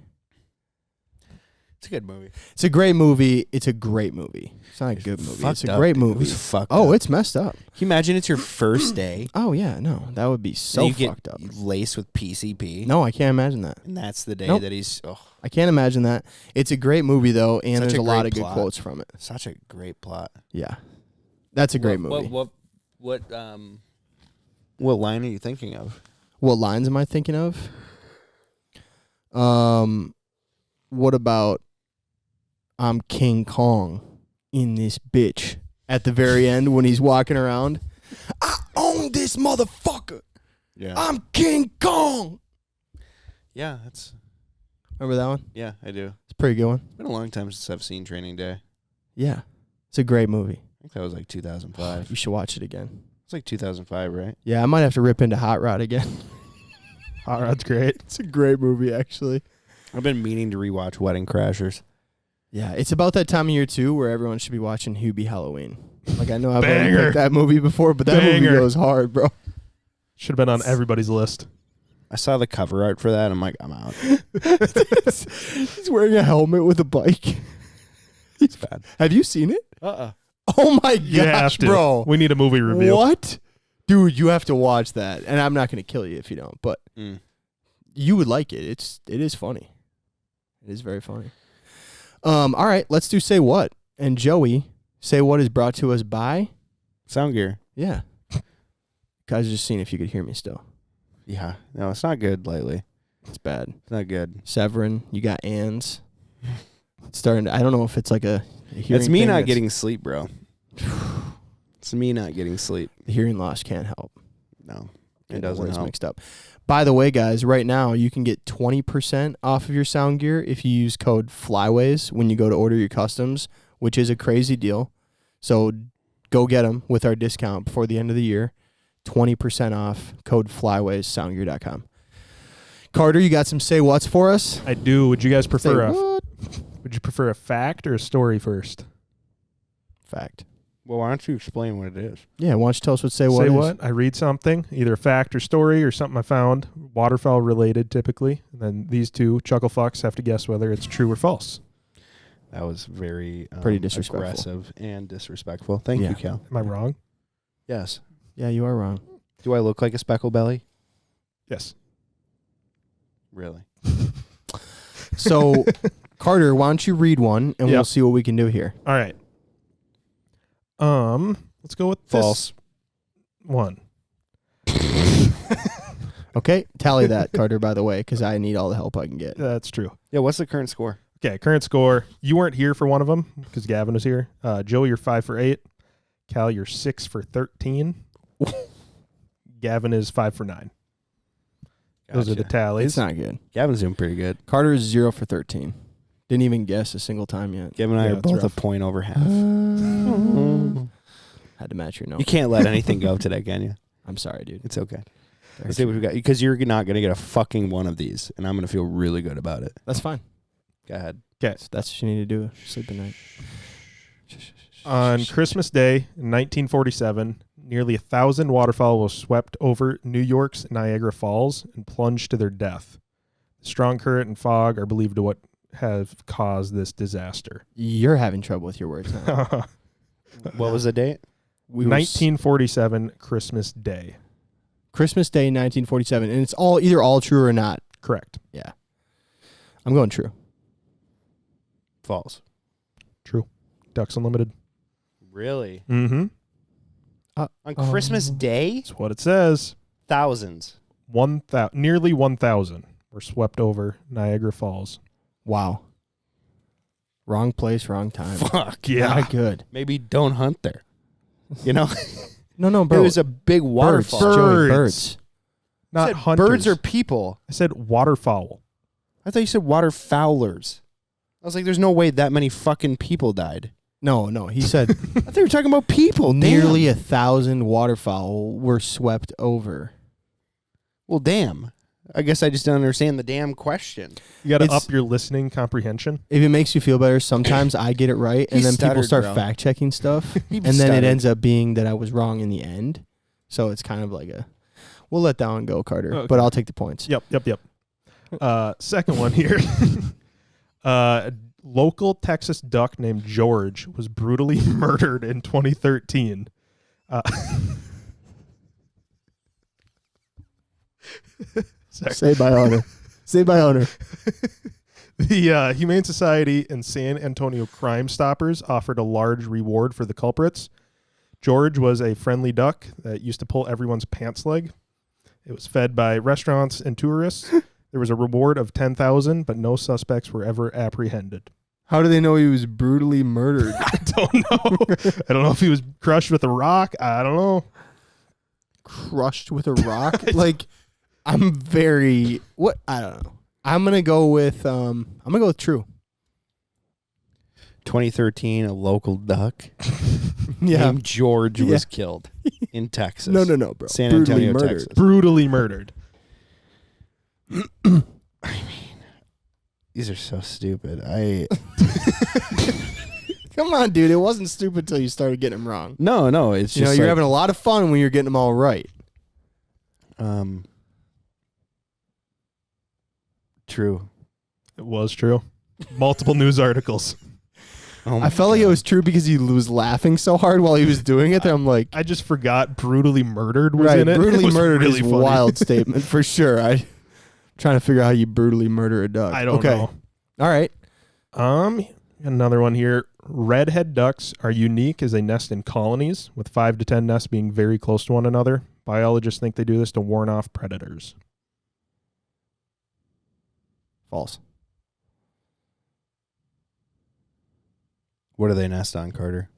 It's a good movie. It's a great movie. It's a great movie. It's not a good movie. It's a great movie. It was fucked Oh, up. it's messed up. Can you imagine it's your first day? Oh yeah, no, that would be so and you fucked get up. laced with PCP. No, I can't imagine that. And that's the day Nope. that he's I can't imagine that. It's a great movie though, and Such there's a a lot great of good plot. quotes from it. such a great plot. Yeah, that's a great movie. What line are you thinking of? What lines am I thinking of? What about I'm King Kong in this bitch at the very end when he's walking around? I own this motherfucker. Yeah. I'm King Kong. Yeah, that's Remember that one? yeah, I do. It's a pretty good one. It's been a long time since I've seen Training Day. Yeah, it's a great movie. I think that was like 2005. You should watch it again. It's like 2005, right? Yeah, I might have to rip into Hot Rod again. Hot Rod's great. It's a great movie, actually. I've been meaning to rewatch Wedding Crashers. Yeah, it's about that time of year too where everyone should be watching Hubie Halloween. Like I know I've already Banger. picked that movie before, but that movie Banger. goes hard, bro. Should have been on everybody's list. I saw the cover art for that. I'm like, I'm out. He's wearing a helmet with a bike. It's bad. Have you seen it? Uh-uh. Oh my You have gosh, to. bro. We need a movie review. What? Dude, you have to watch that. And I'm not going to kill you if you don't, but Mm. you would like it. It is funny. It is very funny. All right, let's do Say What. And Joey, Say What is brought to us by Sound gear. Yeah. Guys, just seeing if you could hear me still. Yeah. No, it's not good lately. It's bad. It's not good. Severin, you got Ann's. It's starting to, I don't know if it's like a hearing It's me thing not that's- getting sleep, bro. It's me not getting sleep. the hearing loss can't help. No, Getting it the doesn't words help. mixed up. By the way, guys, right now you can get 20% off of your sound gear if you use code Flyways when you go to order your customs, which is a crazy deal. So go get them with our discount before the end of the year. 20% off, code Flyways, soundgear.com. Carter, you got some Say What's for us? I do. Would you guys Say prefer what? Would you prefer a fact or a story first? Fact. Well, why don't you explain what it is? Yeah, why don't you tell us what Say What Say is? what? I read something, either a fact or story or something I found, waterfowl related typically. And then these two chuckle fucks have to guess whether it's true or false. That was very Pretty disrespectful. aggressive and disrespectful. Thank Yeah. you, Cal. Am I wrong? Yes. Yeah, you are wrong. Do I look like a speckle belly? Yes. Really? So, Carter, why don't you read one and Yep. we'll see what we can do here. All right. Let's go with False. this one. Okay, tally that, Carter, by the way, because I need all the help I can get. That's true. Yeah, what's the current score? Okay, current score. You weren't here for one of them because Gavin was here. Joe, you're 5 for 8. Cal, you're 6 for 13. Gavin is 5 for 9. Those are the Gotcha. tallies. It's not good. Gavin's doing pretty good. Carter is 0 for 13. Didn't even guess a single time yet. Gavin and I Yeah, are it's both rough. a point over half. Had to match your note. You can't let anything go today, can you? I'm sorry, dude. It's okay. Let's see what we got. Because you're not going to get a fucking one of these, and I'm going to feel really good about it. That's fine. Go ahead. That's what you need to do. Sleep at night. On Christmas Day in 1947, nearly 1,000 waterfowl were swept over New York's Niagara Falls and plunged to their death. The strong current and fog are believed to have caused this disaster. You're having trouble with your words now. What was the date? 1947 Christmas Day. Christmas Day, 1947, and it's either all true or not. Correct. Yeah, I'm going true. False. True. Ducks Unlimited. Really? Mm-hmm. On Christmas Day? That's what it says. Thousands. Nearly 1,000 were swept over Niagara Falls. Wow. Wrong place, wrong time. Fuck. Yeah. Not good. Maybe don't hunt there. You know? No, bro. It was a big waterfall. Birds. Joey, Birds. birds. Not said hunters. birds or people. I said waterfowl. I thought you said waterfowlers. I was like, there's no way that many fucking people died. No. He said I thought you were talking about people. nearly Damn. 1,000 waterfowl were swept over. Well, damn. I guess I just don't understand the damn question. You got to It's- up your listening comprehension. If it makes you feel better, sometimes I get it right, and He then people stuttered, start bro. fact checking stuff, He and then stuttered. it ends up being that I was wrong in the end. So it's kind of like we'll let that one go, Carter, Okay. but I'll take the points. Yep. Second one here. Local Texas duck named George was brutally murdered in 2013. Sorry. Say by honor. Say by honor. The Humane Society and San Antonio Crime Stoppers offered a large reward for the culprits. George was a friendly duck that used to pull everyone's pants leg. It was fed by restaurants and tourists. There was a reward of $10,000, but no suspects were ever apprehended. How do they know he was brutally murdered? I don't know. I don't know if he was crushed with a rock. I don't know. Crushed with a rock? Like, I don't know. I'm gonna go with true. 2013, a local duck Yeah. named George Yeah. was killed in Texas. No, bro. San Brutally Antonio, murdered. Texas. Brutally murdered. These are so stupid. Come on, dude. It wasn't stupid till you started getting them wrong. No, it's You know, just you're like, having a lot of fun when you're getting them all right. True. It was true. Multiple news articles. Oh my I felt like it God. was true because he was laughing so hard while he was doing it that I'm like, I just forgot brutally murdered was right, in it. brutally It was murdered really is a funny. wild statement for sure. I'm trying to figure out how you brutally murder a duck. I don't know. All right. Another one here. Redhead ducks are unique as they nest in colonies, with 5 to 10 nests being very close to one another. Biologists think they do this to warn off predators. False. What do they nest on, Carter?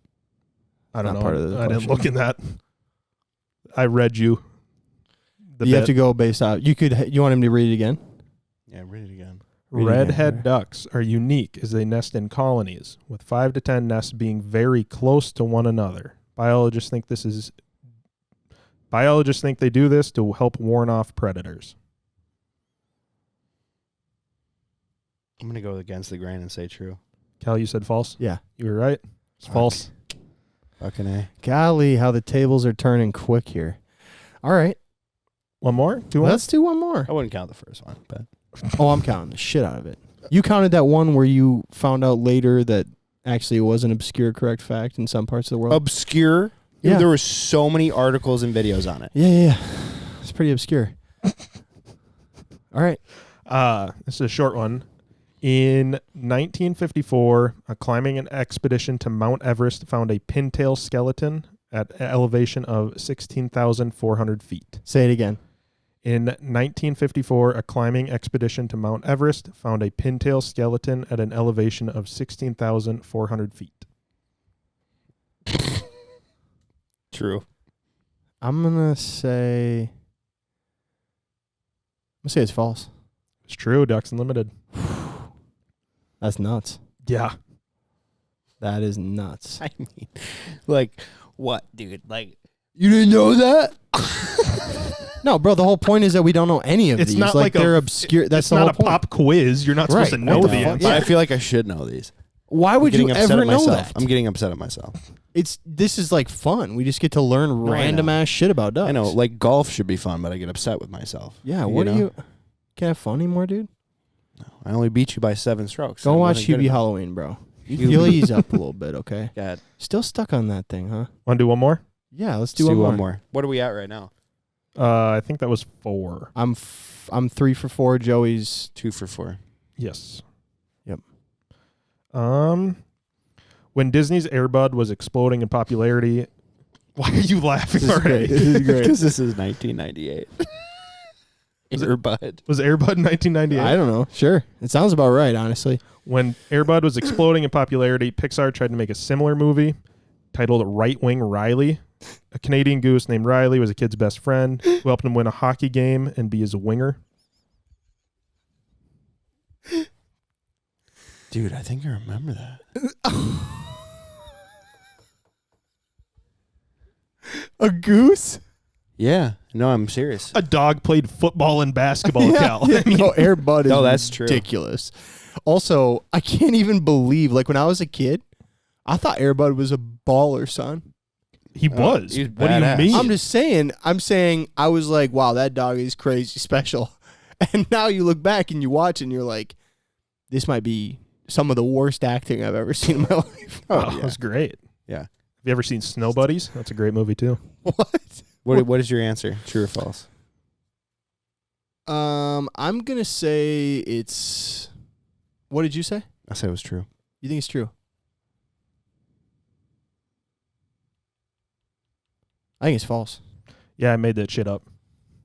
I don't Not know. part of the I didn't question. look in that. I read you. You have to go based off. You want him to read it again? Yeah, read it again. read it Redhead again. ducks are unique as they nest in colonies, with 5 to 10 nests being very close to one another. Biologists think they do this to help warn off predators. I'm going to go against the grain and say true. Cal, you said false? Yeah. You were right. It's Fuck. false. Fucking A. Golly, how the tables are turning quick here. All right. One more? Two more? Let's do one more. I wouldn't count the first one, but Oh, I'm counting the shit out of it. You counted that one where you found out later that actually it was an obscure correct fact in some parts of the world? obscure. Yeah. There were so many articles and videos on it. Yeah. It's pretty obscure. All right. This is a short one. In 1954, a climbing expedition to Mount Everest found a pintail skeleton at an elevation of 16,400 feet. Say it again. In 1954, a climbing expedition to Mount Everest found a pintail skeleton at an elevation of 16,400 feet. True. I'm gonna say it's false. It's true. Ducks Unlimited. That's nuts. Yeah. That is nuts. I mean, like, what, dude? Like, You didn't know that? No, bro. The whole point is that we don't know any of It's these. not like like they're a- obscure. That's It's the not whole a point. pop quiz. You're not Right. supposed to know What the the fuck? answer. but I feel like I should know these. Why would you Getting upset ever at know myself. that? I'm getting upset at myself. This is like fun. We just get to learn I random know. ass shit about ducks. I know, like golf should be fun, but I get upset with myself. Yeah. You What know? do you? Can't have fun anymore, dude. I only beat you by 7 strokes. Go It watch wasn't good Hubie enough. Halloween, bro. You'll ease up a little bit, okay? God. Still stuck on that thing, huh? Want to do one more? Yeah, let's Let's do one more. What are we at right now? I think that was 4. I'm 3 for 4. Joey's 2 for 4. Yes. Yep. When Disney's Air Bud was exploding in popularity, why are you laughing already? This is great. Because this is 1998. Air Bud. Was Air Bud in 1998? I don't know. Sure, it sounds about right, honestly. When Air Bud was exploding in popularity, Pixar tried to make a similar movie titled Right Wing Riley. A Canadian goose named Riley was a kid's best friend who helped him win a hockey game and be his winger. Dude, I think I remember that. A goose? Yeah. No, I'm serious. A dog played football and basketball, Cal. I mean, No, Air Bud is No, that's true. ridiculous. Also, I can't even believe, like when I was a kid, I thought Air Bud was a baller, son. he was. he's What do badass. you mean? I'm just saying, I was like, wow, that dog is crazy special. And now you look back and you watch and you're like, this might be some of the worst acting I've ever seen in my life. Oh, yeah. it was great. Yeah. Have you ever seen Snow Buddies? That's a great movie, too. What? What is your answer? True or false? I'm gonna say it's. What did you say? I said it was true. You think it's true? I think it's false. Yeah, I made that shit up.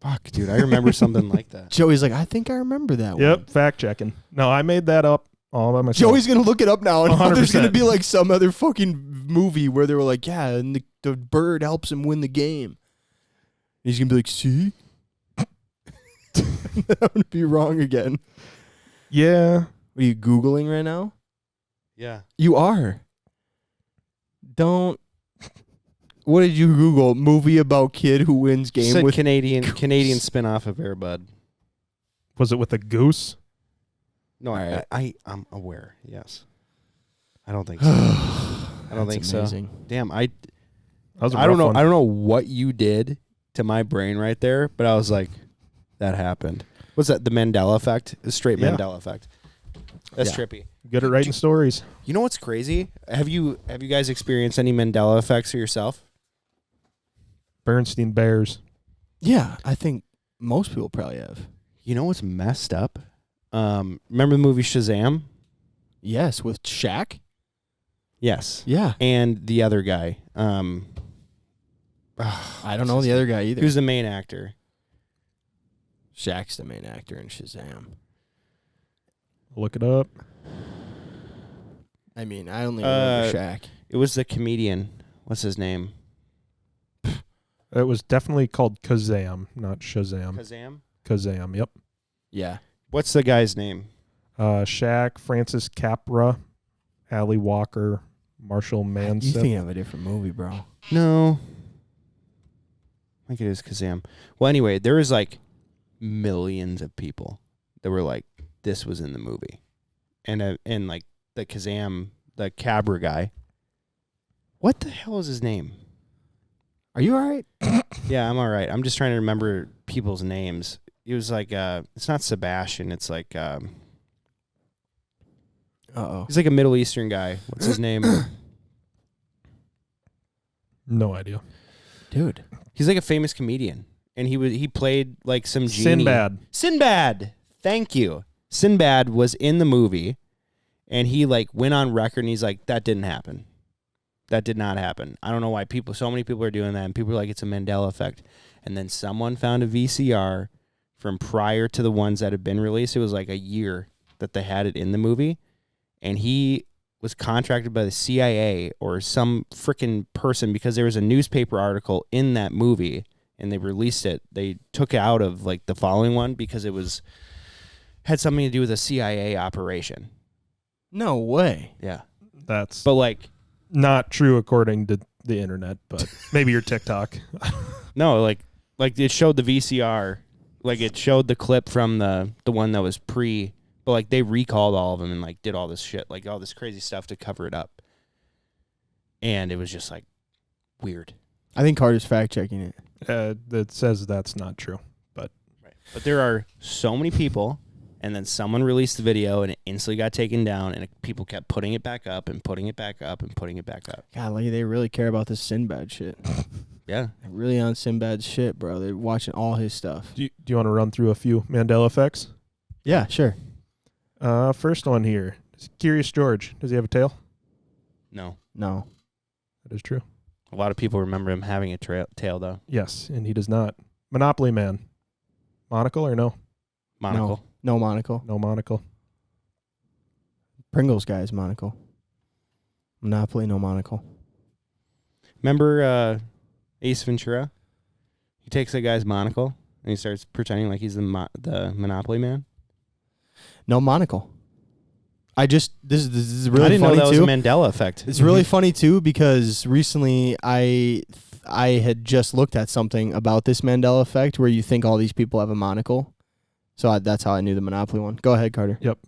Fuck, dude. I remember something like that. Joey's like, I think I remember that one. Yep, fact checking. No, I made that up all by myself. Joey's gonna look it up now, and 100%. there's gonna be like some other fucking movie where they were like, yeah, and the bird helps him win the game. And he's gonna be like, see, I'm gonna be wrong again. Yeah. What are you googling right now? Yeah. You are. Don't. What did you Google? Movie about kid who wins game Said with Canadian spin-off of Air Bud. Was it with a goose? No, All right. I'm aware. Yes. I don't think so. I don't think so. amazing. Damn, That was a I don't rough know. one. I don't know what you did to my brain right there, but I was like, that happened. What's that? The Mandela effect? The straight Yeah. Mandela effect. That's Yeah. trippy. Good at writing stories. You know what's crazy? Have you guys experienced any Mandela effects for yourself? Bernstein Bears. Yeah, I think most people probably have. You know what's messed up? Remember the movie Shazam? Yes, with Shaq. Yes. Yeah, And the other guy. I don't know the other guy either. Who's the main actor? Shaq's the main actor in Shazam. Look it up. I mean, I only remember Shaq. It was the comedian. What's his name? It was definitely called Kazam, not Shazam. Shazam? Kazam, yep. Yeah. What's the guy's name? Shaq, Francis Capra, Ali Walker, Marshall You Manson. think of a different movie, bro? No. I think it is Kazam. Well, anyway, there was like millions of people that were like, this was in the movie. And like the Kazam, the Cabra guy. What the hell is his name? Are you all right? Yeah, I'm all right. I'm just trying to remember people's names. It was like, it's not Sebastian. It's like, Uh-oh. he's like a Middle Eastern guy. What's his name? No idea. Dude. He's like a famous comedian. And he played like some genie. Sinbad. Sinbad. Thank you. Sinbad was in the movie, and he like went on record and he's like, that didn't happen. That did not happen. I don't know why so many people are doing that, and people are like, it's a Mandela effect. And then someone found a VCR from prior to the ones that had been released. It was like a year that they had it in the movie, and he was contracted by the CIA or some freaking person because there was a newspaper article in that movie, and they released it. They took it out of like the following one because it had something to do with a CIA operation. No way. Yeah. That's But like, not true according to the internet, but maybe your TikTok. no, like it showed the VCR, like it showed the clip from the one that was pre, but like they recalled all of them and like did all this shit, like all this crazy stuff to cover it up. And it was just like weird. I think Carter's fact checking it. That says that's not true. But But there are so many people, and then someone released the video and it instantly got taken down, and people kept putting it back up and putting it back up and putting it back up. Golly, they really care about this Sinbad shit. Yeah. They're really on Sinbad's shit, bro. They're watching all his stuff. do you want to run through a few Mandela effects? Yeah, sure. First one here. Curious George. Does he have a tail? No. No. That is true. A lot of people remember him having a tail, though. Yes, and he does not. Monopoly Man. Monocle or no? Monocle. No monocle. No monocle. Pringles guy's monocle. Monopoly, no monocle. Remember Ace Ventura? He takes a guy's monocle and he starts pretending like he's the Monopoly Man. No monocle. This is really I didn't know funny that was too. a Mandela effect. It's really funny too because recently I had just looked at something about this Mandela effect where you think all these people have a monocle. So that's how I knew the Monopoly one. Go ahead, Carter. Yep.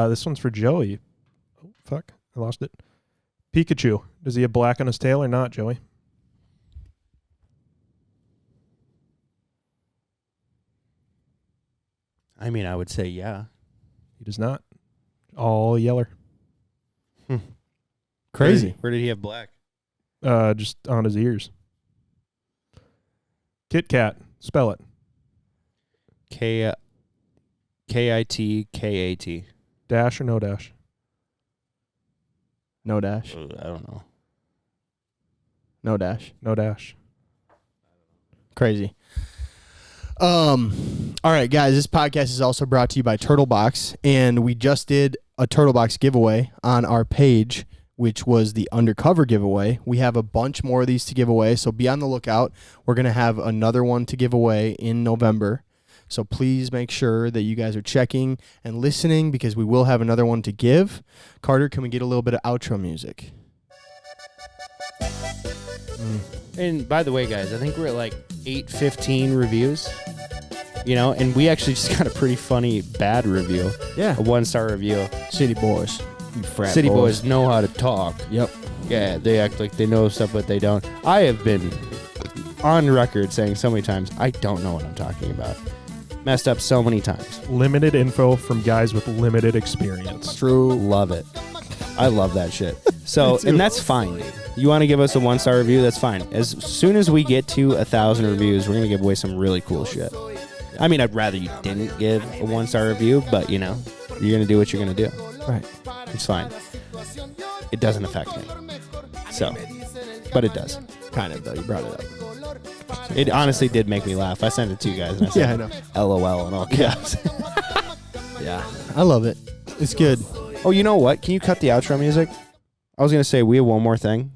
This one's for Joey. Oh, fuck. I lost it. Pikachu. Does he have black on his tail or not, Joey? I mean, I would say yeah. He does not. All yeller. Crazy. Where did he have black? Just on his ears. Kit Kat. Spell it. Kitkat. Dash or no dash? No dash. I don't know. No dash. No dash. Crazy. All right, guys, this podcast is also brought to you by Turtle Box, and we just did a Turtle Box giveaway on our page, which was the undercover giveaway. We have a bunch more of these to give away, so be on the lookout. We're going to have another one to give away in November, so please make sure that you guys are checking and listening because we will have another one to give. Carter, can we get a little bit of outro music? And by the way, guys, I think we're at like 815 reviews. You know, and we actually just got a pretty funny bad review. Yeah. A 1-star review. City boys. You frat City boys know how to talk. Yep. Yeah, they act like they know stuff, but they don't. I have been on record saying so many times, I don't know what I'm talking about. Messed up so many times. Limited info from guys with limited experience. True. Love it. I love that shit. So, and that's fine. You want to give us a 1-star review? That's fine. As soon as we get to 1,000 reviews, we're going to give away some really cool shit. I mean, I'd rather you didn't give a 1-star review, but, you know, you're going to do what you're going to do. Right. It's fine. It doesn't affect me. So, but it does. Kind of, though. You brought it up. It honestly did make me laugh. I sent it to you guys, and I said, Yeah, I know. LOL in all caps. Yeah. I love it. It's good. Oh, you know what? Can you cut the outro music? I was going to say, we have one more thing.